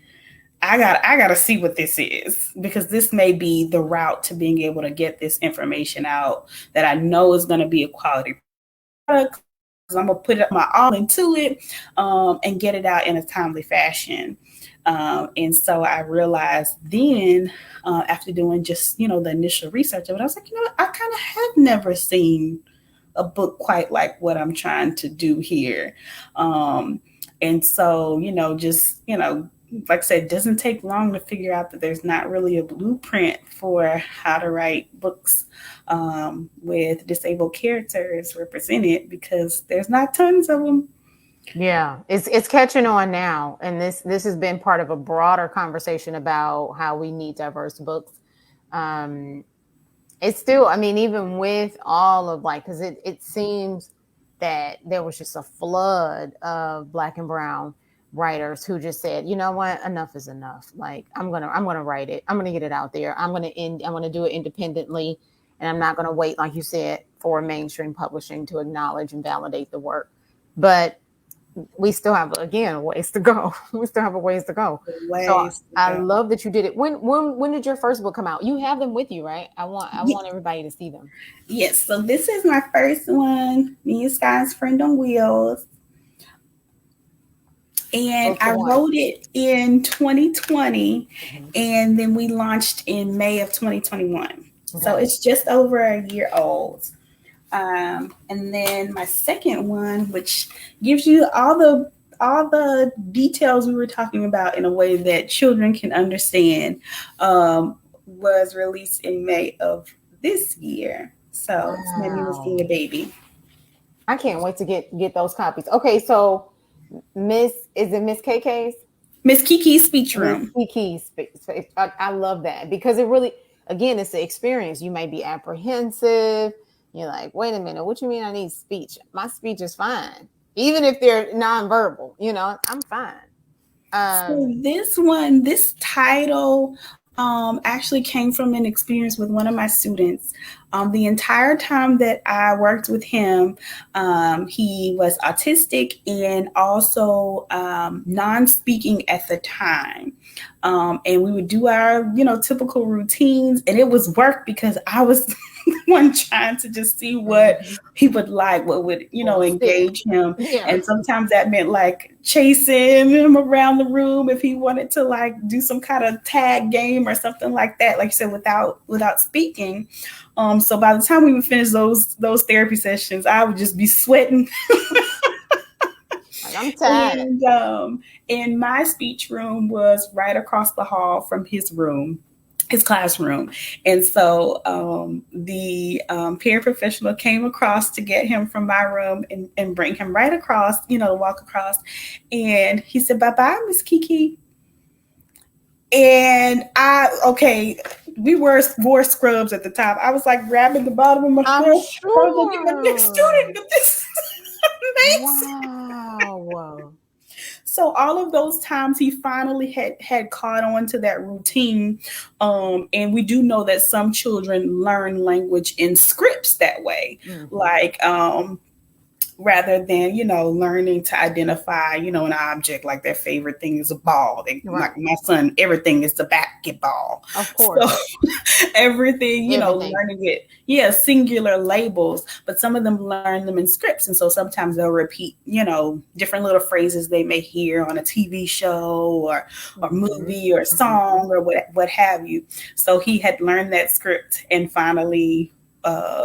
I gotta see what this is, because this may be the route to being able to get this information out that I know is going to be a quality product. I'm going to put my all into it and get it out in a timely fashion. And so I realized then, after doing just, the initial research of it, I was like, I kind of have never seen a book quite like what I'm trying to do here. And so, like I said, it doesn't take long to figure out that there's not really a blueprint for how to write books with disabled characters represented, because there's not tons of them. Yeah, it's catching on now, and this has been part of a broader conversation about how we need diverse books. It's still, I mean, even with all of because it seems that there was just a flood of Black and brown writers who just said, you know what, enough is enough. Like I'm gonna write it. I'm gonna get it out there. I'm gonna do it independently, and I'm not gonna wait, like you said, for mainstream publishing to acknowledge and validate the work. But we still have, again, ways to go. We still have a ways to go. So I love that you did it. When did your first book come out? You have them with you, right? I want everybody to see them. Yes. So this is my first one, Me and Sky's Friend on Wheels. And I wrote it in 2020, and then we launched in May of 2021. Okay. So it's just over a year old. And then my second one, which gives you all the details we were talking about in a way that children can understand, was released in May of this year. So It's made me see a baby. I can't wait to get those copies. Okay, so is it Miss KK's? Miss Kiki's Speech Room. Miss Kiki's. I love that, because it really, again, it's the experience. You may be apprehensive. You're like, wait a minute, what you mean I need speech? My speech is fine. Even if they're nonverbal, I'm fine. So this title actually came from an experience with one of my students. The entire time that I worked with him, he was autistic and also non-speaking at the time. And we would do our, typical routines, and it was work because I was one trying to just see what he would like, what would, engage him. Yeah. And sometimes that meant like chasing him around the room if he wanted to like do some kind of tag game or something like that, like you said, without speaking. So by the time we would finish those therapy sessions, I would just be sweating. I'm tired. And my speech room was right across the hall from his classroom. And so the paraprofessional came across to get him from my room and bring him right across, to walk across. And he said, bye-bye, Miss Kiki. And we wore scrubs at the time. I was like grabbing the bottom of my scrub. Sure. The next student, but this is amazing. Wow. So all of those times he finally had caught on to that routine. And we do know that some children learn language in scripts that way. Mm-hmm. Like rather than, learning to identify, an object, like their favorite thing is a ball. Like Right. my son, everything is the basketball. Of So course. everything, Everything. learning it, yeah, singular labels, but some of them learn them in scripts. And so sometimes they'll repeat, different little phrases they may hear on a TV show or Hmm. movie or Hmm. song or what have you. So he had learned that script and finally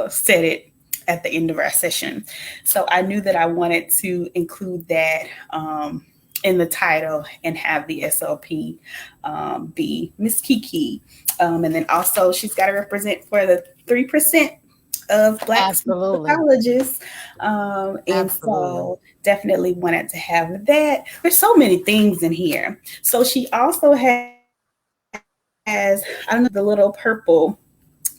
said it at the end of our session. So I knew that I wanted to include that in the title and have the SLP be Miss Kiki. And then also she's got to represent for the 3% of Black Absolutely. pathologists. And Absolutely. so definitely wanted to have that. There's so many things in here. So she also has, I don't know if you see the little purple,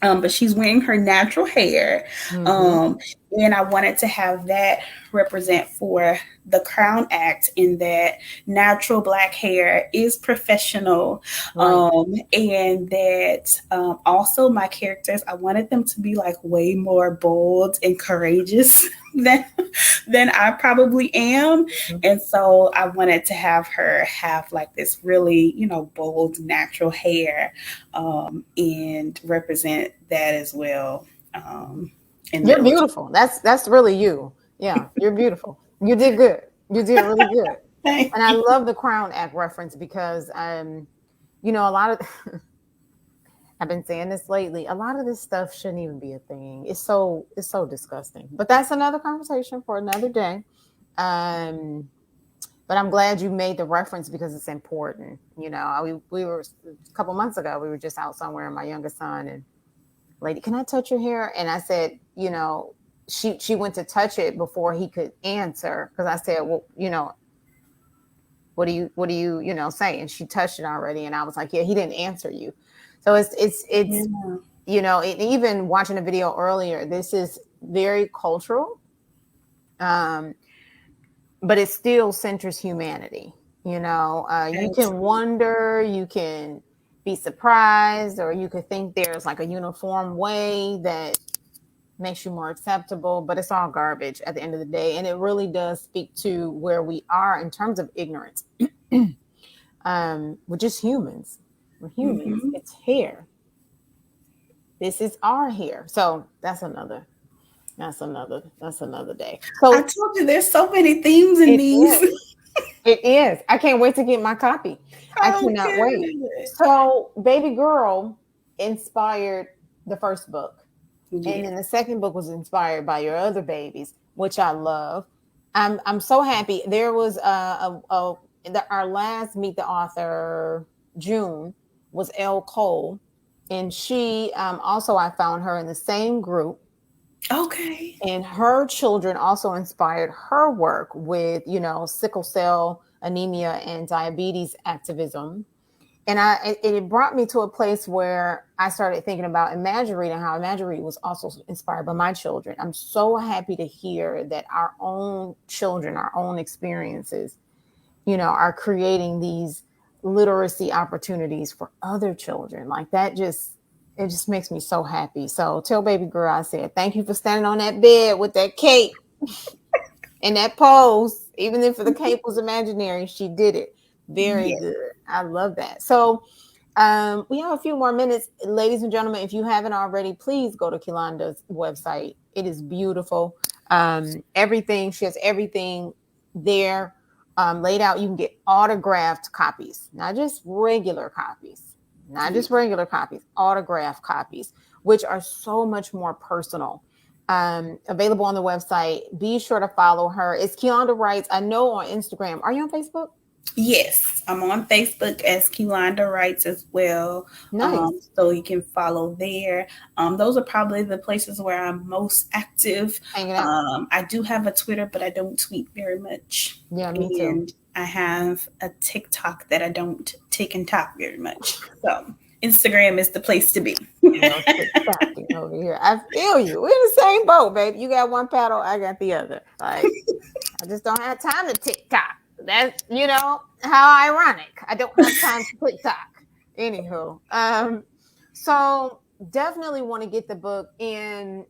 but she's wearing her natural hair. Hmm. Um, and I wanted to have that represent for the Crown Act in that natural Black hair is professional. Right. And that also my characters, I wanted them to be like way more bold and courageous than than I probably am. Mhm. And so I wanted to have her have like this really, bold natural hair and represent that as well in the You're original. beautiful. That's really you. Yeah, you're beautiful. You did good. You did really good. Thank And I you. love the Crown Act reference because a lot of I've been saying this lately. A lot of this stuff shouldn't even be a thing. It's so disgusting. But that's another conversation for another day. Um, but I'm glad you made the reference because it's important. We were a couple months ago. We were just out somewhere, and my youngest son and lady, can I touch your hair? And I said, she went to touch it before he could answer because I said, well, what do you say? And she touched it already, and I was like, yeah, he didn't answer you. So it's Yeah. even watching a video earlier, this is very cultural, um, but it still centers humanity. You can Absolutely. wonder, you can be surprised, or you could think there's like a uniform way that makes you more acceptable, but it's all garbage at the end of the day. And it really does speak to where we are in terms of ignorance. We're just humans. We're humans. Hmm. It's hair. This is our hair. So that's another day. I So told you there's so many themes in it these. is. It is. I can't wait to get my copy. I Oh, cannot wait. good. So Baby Girl inspired the first book. And Yeah. then the second book was inspired by your other babies, which I love. I'm so happy. There was our last meet the author June was Elle Cole, and she also I found her in the same group, Okay. and her children also inspired her work with sickle cell anemia and diabetes activism. And it brought me to a place where I started thinking about Imagiread and how Imagiread was also inspired by my children. I'm so happy to hear that our own children, our own experiences, are creating these literacy opportunities for other children. Like that it just makes me so happy. So tell Baby Girl I said thank you for standing on that bed with that cape and that pose. Even if the cape was imaginary, she did it very Yeah. good. I love that. So we have a few more minutes. Ladies and gentlemen, if you haven't already, please go to Keylonda's website. It is beautiful. Everything, she has everything there laid out. You can get autographed copies, not just regular copies, autographed copies, which are so much more personal. Available on the website. Be sure to follow her. It's Keylonda Writes. I know on Instagram. Are you on Facebook? Yes, I'm on Facebook as Keylonda Writes as well. Nice. So you can follow there. Those are probably the places where I'm most active. Hanging out. I do have a Twitter, but I don't tweet very much. Yeah, me too. And I have a TikTok that I don't tick and talk very much. So Instagram is the place to be. No TikToking over here. I feel you. We're in the same boat, baby. You got one paddle, I got the other. Like, I just don't have time to TikTok. That's how ironic. I don't have time to TikTok. Anywho, so definitely want to get the book in.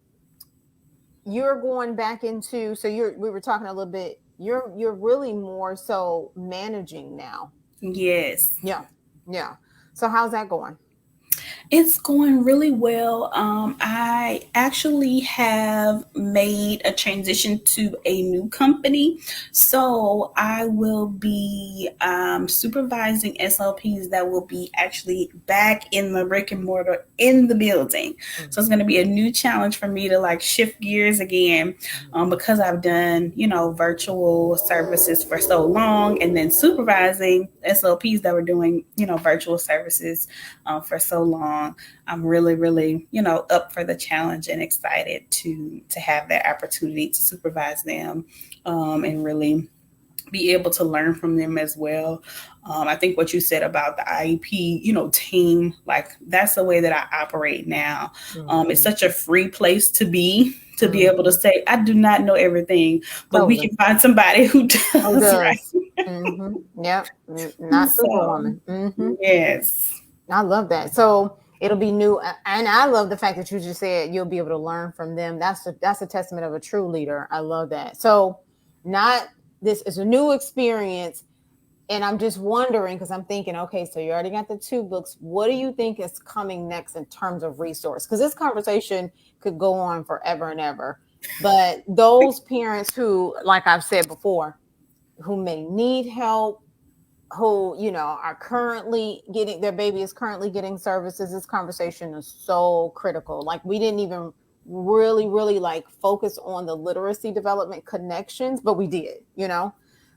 you're going back into, so we were talking a little bit, you're really more so managing now. Yes. Yeah. Yeah. So how's that going? It's going really well. I actually have made a transition to a new company. So I will be supervising SLPs that will be actually back in the brick and mortar in the building. So it's Mhm. going to be a new challenge for me to like shift gears again, because I've done, virtual services for so long, and then supervising SLPs that were doing, virtual services for so long. I'm really, really, up for the challenge and excited to have that opportunity to supervise them, and really be able to learn from them as well. I think what you said about the IEP, team, like that's the way that I operate now. It's Mhm. such a free place to be able to Mhm. say, I do not know everything, but we Totally. can find somebody who Who does, does? right? Yep. Not So, superwoman. yes. I love that. So it'll be new, and I love the fact that you just said you'll be able to learn from them. That's a testament of a true leader. I love that. So not this is a new experience, and I'm just wondering because I'm thinking, okay, so you already got the two books. What do you think is coming next in terms of resource? Because this conversation could go on forever and ever. But those parents who, like I've said before, who may need help, who are currently getting their baby is currently getting services, this conversation is so critical. Like we didn't even really like focus on the literacy development connections, but we did. Yeah.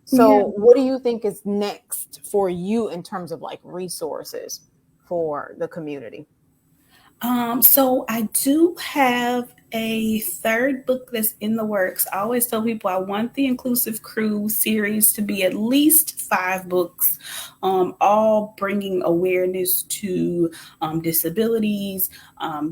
So what do you think is next for you in terms of like resources for the community? So I do have a third book that's in the works. I always tell people I want the Inclusive Crew series to be at least 5 books, all bringing awareness to disabilities,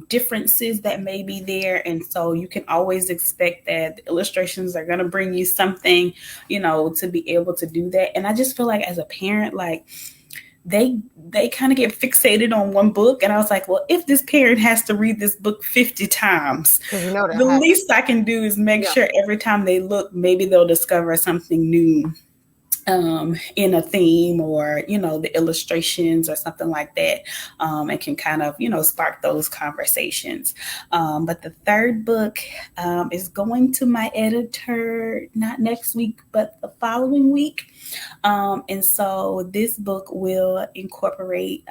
differences that may be there. And so you can always expect that the illustrations are going to bring you something, to be able to do that. And I just feel like as a parent, like, they kind of get fixated on one book, and I was like, well, if this parent has to read this book 50 times, Because that the happens. least I can do is make Yeah. sure every time they look, maybe they'll discover something new, in a theme, or the illustrations or something like that, and can kind of spark those conversations. But the third book is going to my editor not next week but the following week, and so this book will incorporate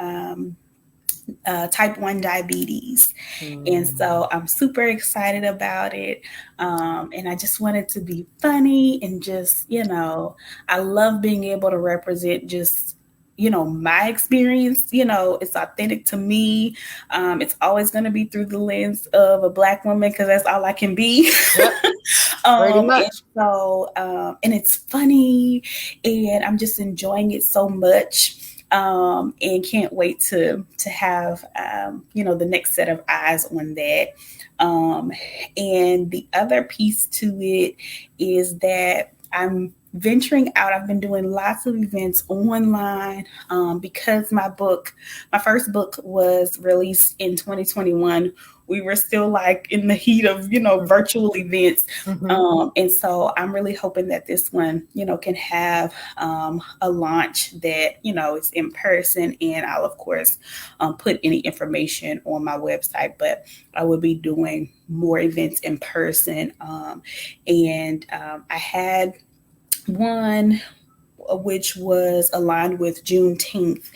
type 1 diabetes. And so I'm super excited about it. And I just want it to be funny and just, I love being able to represent just, my experience. It's authentic to me. It's always going to be through the lens of a Black woman because that's all I can be. Yep. Pretty And much. so, and it's funny, and I'm just enjoying it so much. And can't wait to have the next set of eyes on that. And the other piece to it is that I'm venturing out. I've been doing lots of events online, because my first book was released in 2021. We were still like in the heat of virtual events, Mm-hmm. and so I'm really hoping that this one can have a launch that is in person, and I'll of course put any information on my website, but I will be doing more events in person, and I had one which was aligned with Juneteenth.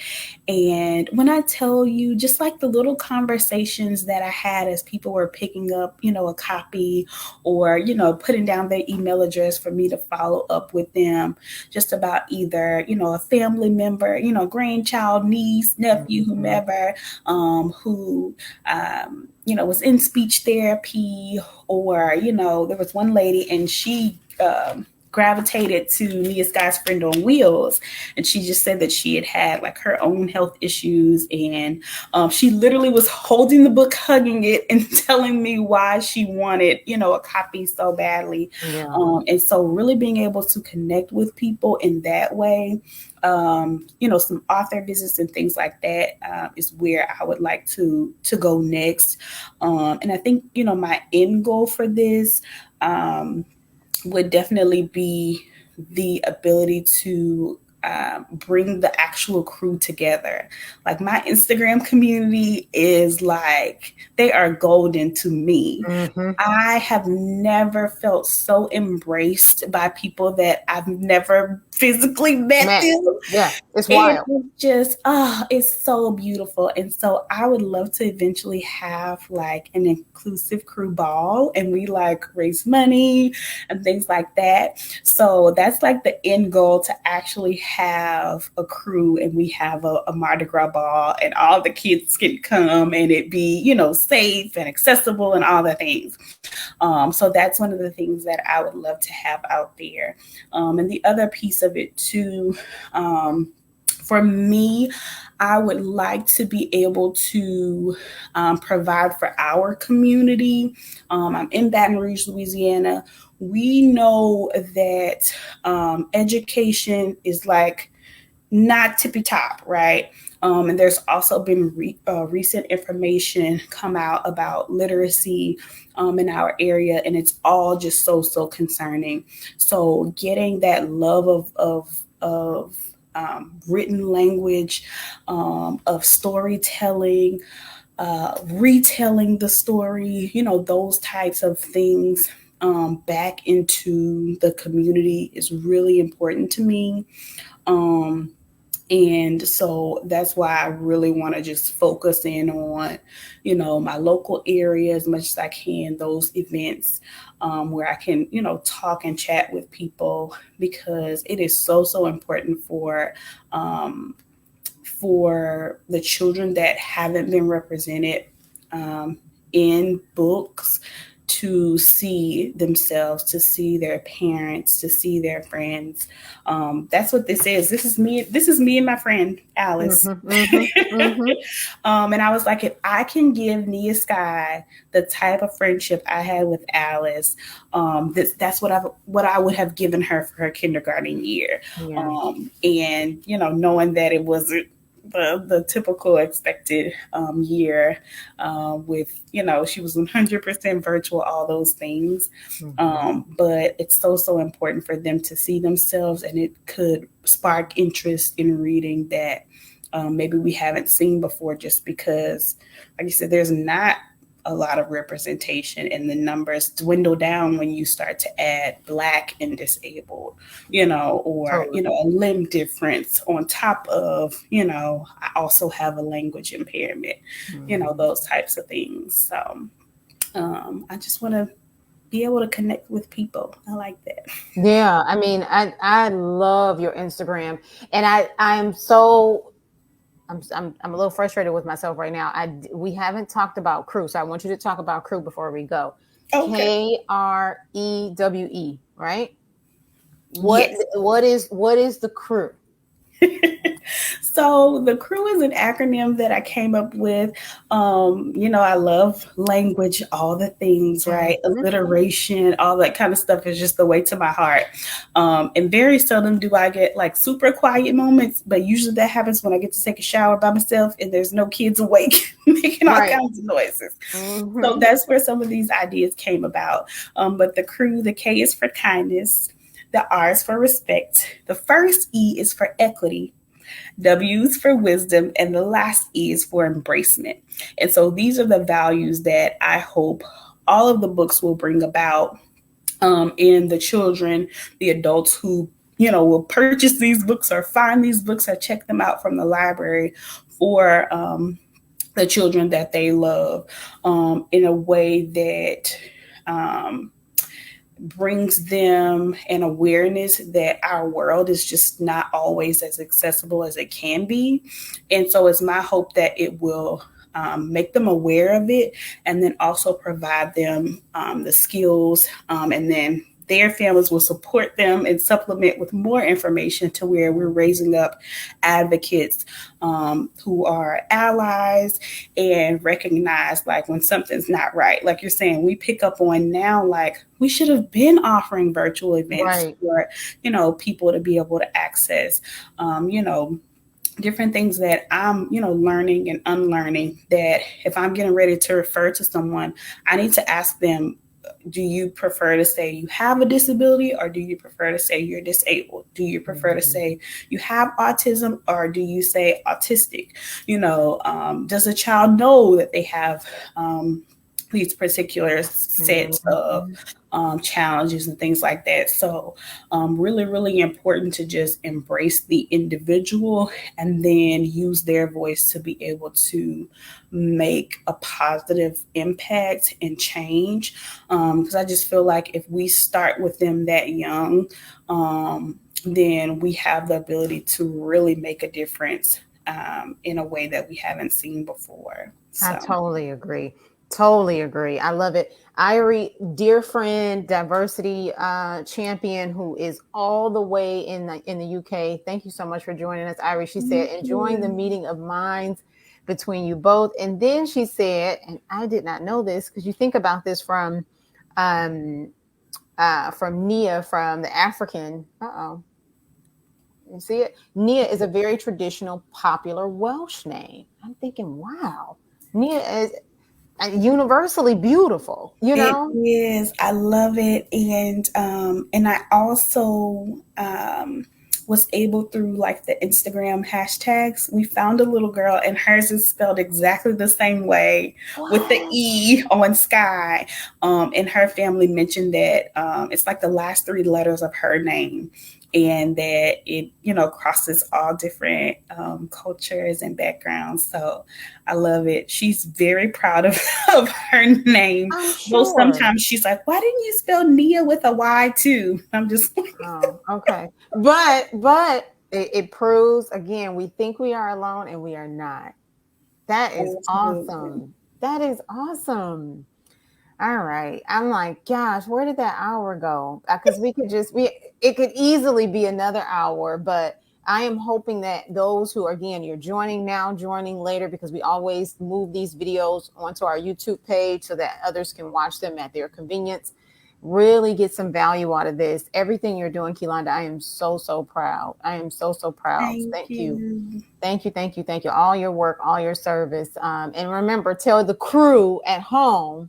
And when I tell you, just like the little conversations that I had as people were picking up, a copy, or, putting down their email address for me to follow up with them, just about either, a family member, grandchild, niece, nephew, Mm-hmm. whomever, who, was in speech therapy, or, there was one lady and she, gravitated to Nia Sky's Friend on Wheels, and she just said that she had like her own health issues, and she literally was holding the book, hugging it, and telling me why she wanted, a copy so badly. Yeah. And so really being able to connect with people in that way, some author visits and things like that is where I would like to go next. And I think, my end goal for this would definitely be the ability to bring the actual crew together. Like my Instagram community is like, they are golden to me. Mm-hmm. I have never felt so embraced by people that I've never physically met them. Yeah, it's It wild. is just, it's so beautiful. And so I would love to eventually have like an inclusive crew ball, and we like raise money and things like that. So that's like the end goal, to actually have a crew and we have a Mardi Gras ball and all the kids can come and it be, safe and accessible and all the things. So that's one of the things that I would love to have out there. And the other piece of it too, for me, I would like to be able to provide for our community. I'm in Baton Rouge, Louisiana. We know that education is like not tippy top, right? And there's also been recent information come out about literacy in our area, and it's all just so concerning. So getting that love of written language, of storytelling, retelling the story, those types of things back into the community is really important to me. And so that's why I really want to just focus in on, my local area as much as I can, those events where I can, talk and chat with people, because it is so important for the children that haven't been represented in books, to see themselves, to see their parents, to see their friends. That's what this is. This is me. This is me and my friend Alice. Mm-hmm, mm-hmm, mm-hmm. And I was like, if I can give Nia Sky the type of friendship I had with Alice, that's what I would have given her for her kindergarten year. Yeah. And knowing that it wasn't the typical expected year with, she was 100% virtual, all those things. Mm-hmm. But it's so important for them to see themselves, and it could spark interest in reading that maybe we haven't seen before, just because, like you said, there's not a lot of representation, and the numbers dwindle down when you start to add Black and disabled, or, Totally. a limb difference on top of, I also have a language impairment, Mm-hmm. those types of things. So I just want to be able to connect with people. I like that. Yeah, I mean, I love your Instagram, and I'm a little frustrated with myself right now. We haven't talked about crew, so I want you to talk about crew before we go. Okay. K.R.E.W.E, right? What Yes. what is the crew? So the CREW is an acronym that I came up with. I love language, all the things, right? Mm-hmm. Alliteration, all that kind of stuff is just the way to my heart. And very seldom do I get like super quiet moments, but usually that happens when I get to take a shower by myself and there's no kids awake making all Right. kinds of noises. So Mm-hmm. that's where some of these ideas came about. But the CREW, the K is for kindness, the R is for respect, the first E is for equity, W is for wisdom, and the last E is for embracement. And so these are the values that I hope all of the books will bring about in the children, the adults who will purchase these books or find these books or check them out from the library for the children that they love, in a way that brings them an awareness that our world is just not always as accessible as it can be. And so it's my hope that it will make them aware of it, and then also provide them the skills, and then their families will support them and supplement with more information to where we're raising up advocates who are allies and recognize like when something's not right. Like you're saying, we pick up on now, like we should have been offering virtual events Right. for, people to be able to access, different things that I'm, learning and unlearning, that if I'm getting ready to refer to someone, I need to ask them, do you prefer to say you have a disability, or do you prefer to say you're disabled? Do you prefer to say you have autism, or do you say autistic? Does a child know that they have these particular sets of Mhm. challenges and things like that? So really, really important to just embrace the individual and then use their voice to be able to make a positive impact and change. Because I just feel like if we start with them that young, then we have the ability to really make a difference in a way that we haven't seen before. I So, totally agree. Totally agree. I love it. Irie, dear friend, diversity champion, who is all the way in the UK. Thank you so much for joining us, Irie. She said, thank enjoying the you. meeting of minds between you both. And then she said, and I did not know this because you think about this um from Nia from the African. You see it? Nia is a very traditional, popular Welsh name. I'm thinking, wow, Nia is universally beautiful, you It know? is. I love it, and I also was able, through like the Instagram hashtags, we found a little girl, and hers is spelled exactly the same way with the What? E on Sky. And her family mentioned that it's like the last three letters of her name, and that it crosses all different cultures and backgrounds. So I love it. She's very proud of, of her name. I'm Though sure. sometimes she's like, why didn't you spell Nia with a Y too? I'm just like, Oh, okay. But it proves again, we think we are alone and we are not. That is absolutely. awesome. That is awesome. All right. I'm like, gosh, where did that hour go? Because it could easily be another hour, but I am hoping that those who, again, you're joining now, joining later, because we always move these videos onto our YouTube page so that others can watch them at their convenience. Really get some value out of this. Everything you're doing, Keylonda, I am so, so proud. I am so, so proud. Thank Thank you. you. Thank you, thank you, thank you. All your work, all your service. And remember, tell the crew at home,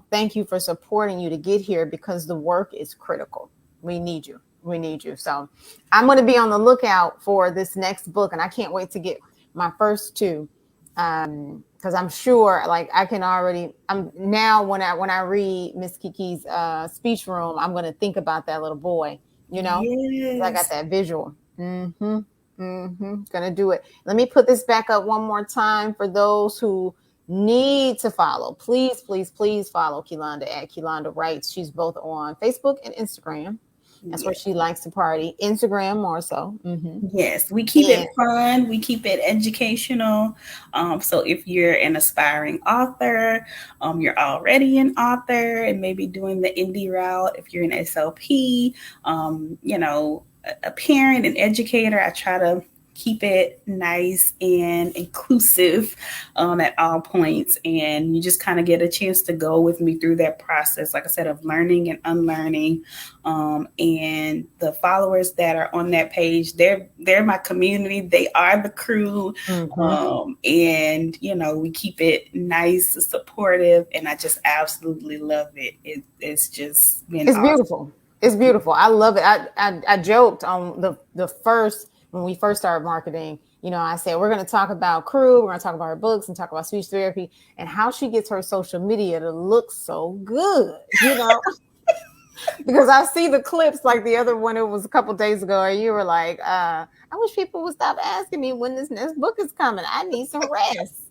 thank you for supporting you to get here because the work is critical. We need you. We need you. So I'm going to be on the lookout for this next book, and I can't wait to get my first two. Because I'm sure, like I can already. I'm now when I read Miss Kiki's speech room, I'm going to think about that little boy. You know, I got Yes. that visual. Gonna do it. Let me put this back up one more time for those who need to follow. Please, please, please follow Keylonda at Keylonda Writes. She's both on Facebook and Instagram. That's where Yes. she likes to party. Instagram more so. Yes, we keep it And fun. We keep it educational. So if you're an aspiring author, you're already an author and maybe doing the indie route. If you're an SLP, a parent, an educator, I try to keep it nice and inclusive at all points. And you just kind of get a chance to go with me through that process, like I said, of learning and unlearning. And the followers that are on that page, they're my community. They are the crew. mm-hmm. And we keep it nice, supportive, and I just absolutely love it. It's just been It's awesome. beautiful. It's beautiful. I love it. I joked on the first when we first started marketing. I said we're going to talk about K.R.E.W.E. We're going to talk about her books and talk about speech therapy and how she gets her social media to look so good. Because I see the clips like the other one. It was a couple days ago, and you were like, "I wish people would stop asking me when this next book is coming. I need some rest."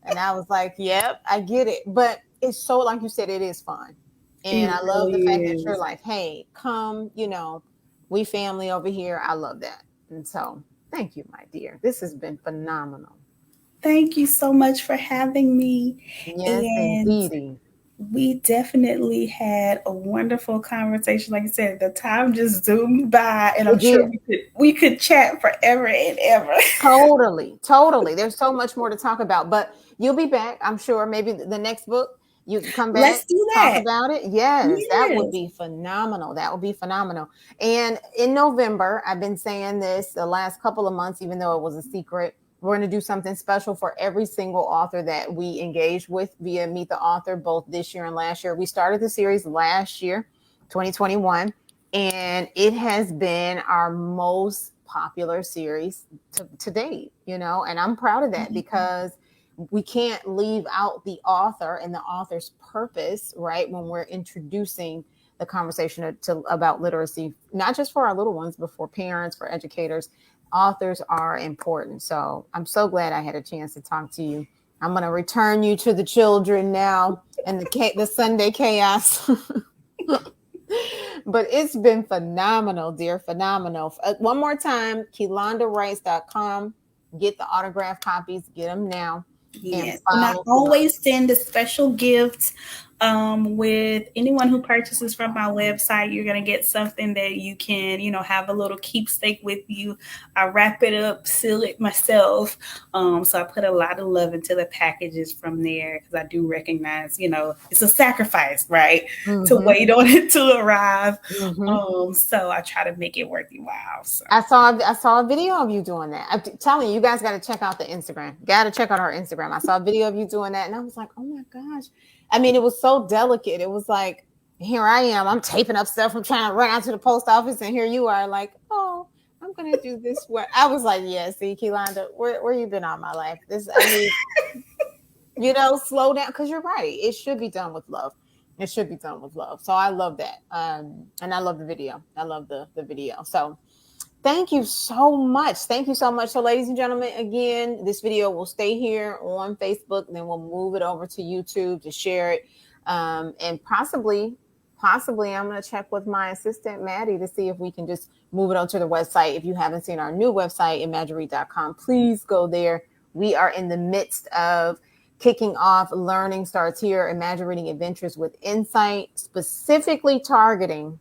And I was like, "Yep, I get it." But it's so, like you said, it is fun, It and I love the fact really that you're is. like, "Hey, come, we family over here." I love that, and so thank you, my dear. This has been phenomenal. Thank you so much for having me. Yes, And indeedy. We definitely had a wonderful conversation. Like I said, the time just zoomed by, and I'm It sure did. we could chat forever and ever. Totally, totally. There's so much more to talk about, but you'll be back, I'm sure. Maybe the next book you can come Let's back, do talk that. about it. Yes, that would Yes. be phenomenal. That would be phenomenal. And in November, I've been saying this the last couple of months, even though it was a secret. We're going to do something special for every single author that we engage with via Meet the Author, both this year and last year. We started the series last year, 2021, and it has been our most popular series to date, and I'm proud of that because we can't leave out the author and the author's purpose, right? When we're introducing the conversation about literacy, not just for our little ones, but for parents, for educators. Authors are important. So I'm so glad I had a chance to talk to you. I'm going to return you to the children now and the Sunday chaos. But it's been phenomenal, dear. Phenomenal. One more time, KeylondaWrites.com. Get the autograph copies, get them now, and Yes, and I follow Keylonda. always send a special gift with anyone who purchases from my website. You're gonna get something that you can, have a little keepsake with you. I wrap it up, seal it myself. So I put a lot of love into the packages from there because I do recognize, it's a sacrifice, right, to Mm-hmm. wait on it to arrive. Mm-hmm. So I try to make it worth your while. So. I saw a video of you doing that. I'm telling you, you guys got to check out the Instagram. Got to check out our Instagram. I saw a video of you doing that, and I was like, oh my gosh. I mean, it was so delicate. It was like, here I am. I'm taping up stuff. I'm trying to run out to the post office, and here you are, like, oh, I'm gonna do this. What I was like, yeah, see, Keylonda, where you been all my life? I mean, slow down because you're right. It should be done with love. It should be done with love. So I love that. And I love the video. I love the video. So thank you so much. Thank you so much. So, ladies and gentlemen, again, this video will stay here on Facebook, and then we'll move it over to YouTube to share it. And possibly, I'm going to check with my assistant, Maddie, to see if we can just move it onto the website. If you haven't seen our new website, Imagiread.com, please go there. We are in the midst of kicking off Learning Starts Here, Imagine Reading Adventures with Insight, specifically targeting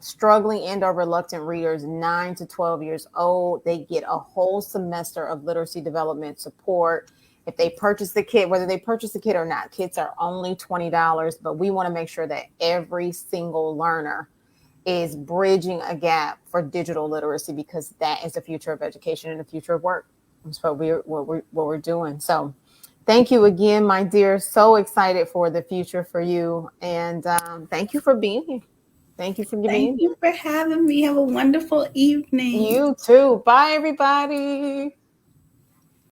struggling and or reluctant readers 9 to 12 years old. They get a whole semester of literacy development support. If they purchase the kit, whether they purchase the kit or not, kits are only $20, but we want to make sure that every single learner is bridging a gap for digital literacy because that is the future of education and the future of work. That's what we're doing. So thank you again, my dear. So excited for the future for you. And thank you for being here. Thank you for Thank being you here. for having me. Have a wonderful evening. You too. Bye, everybody.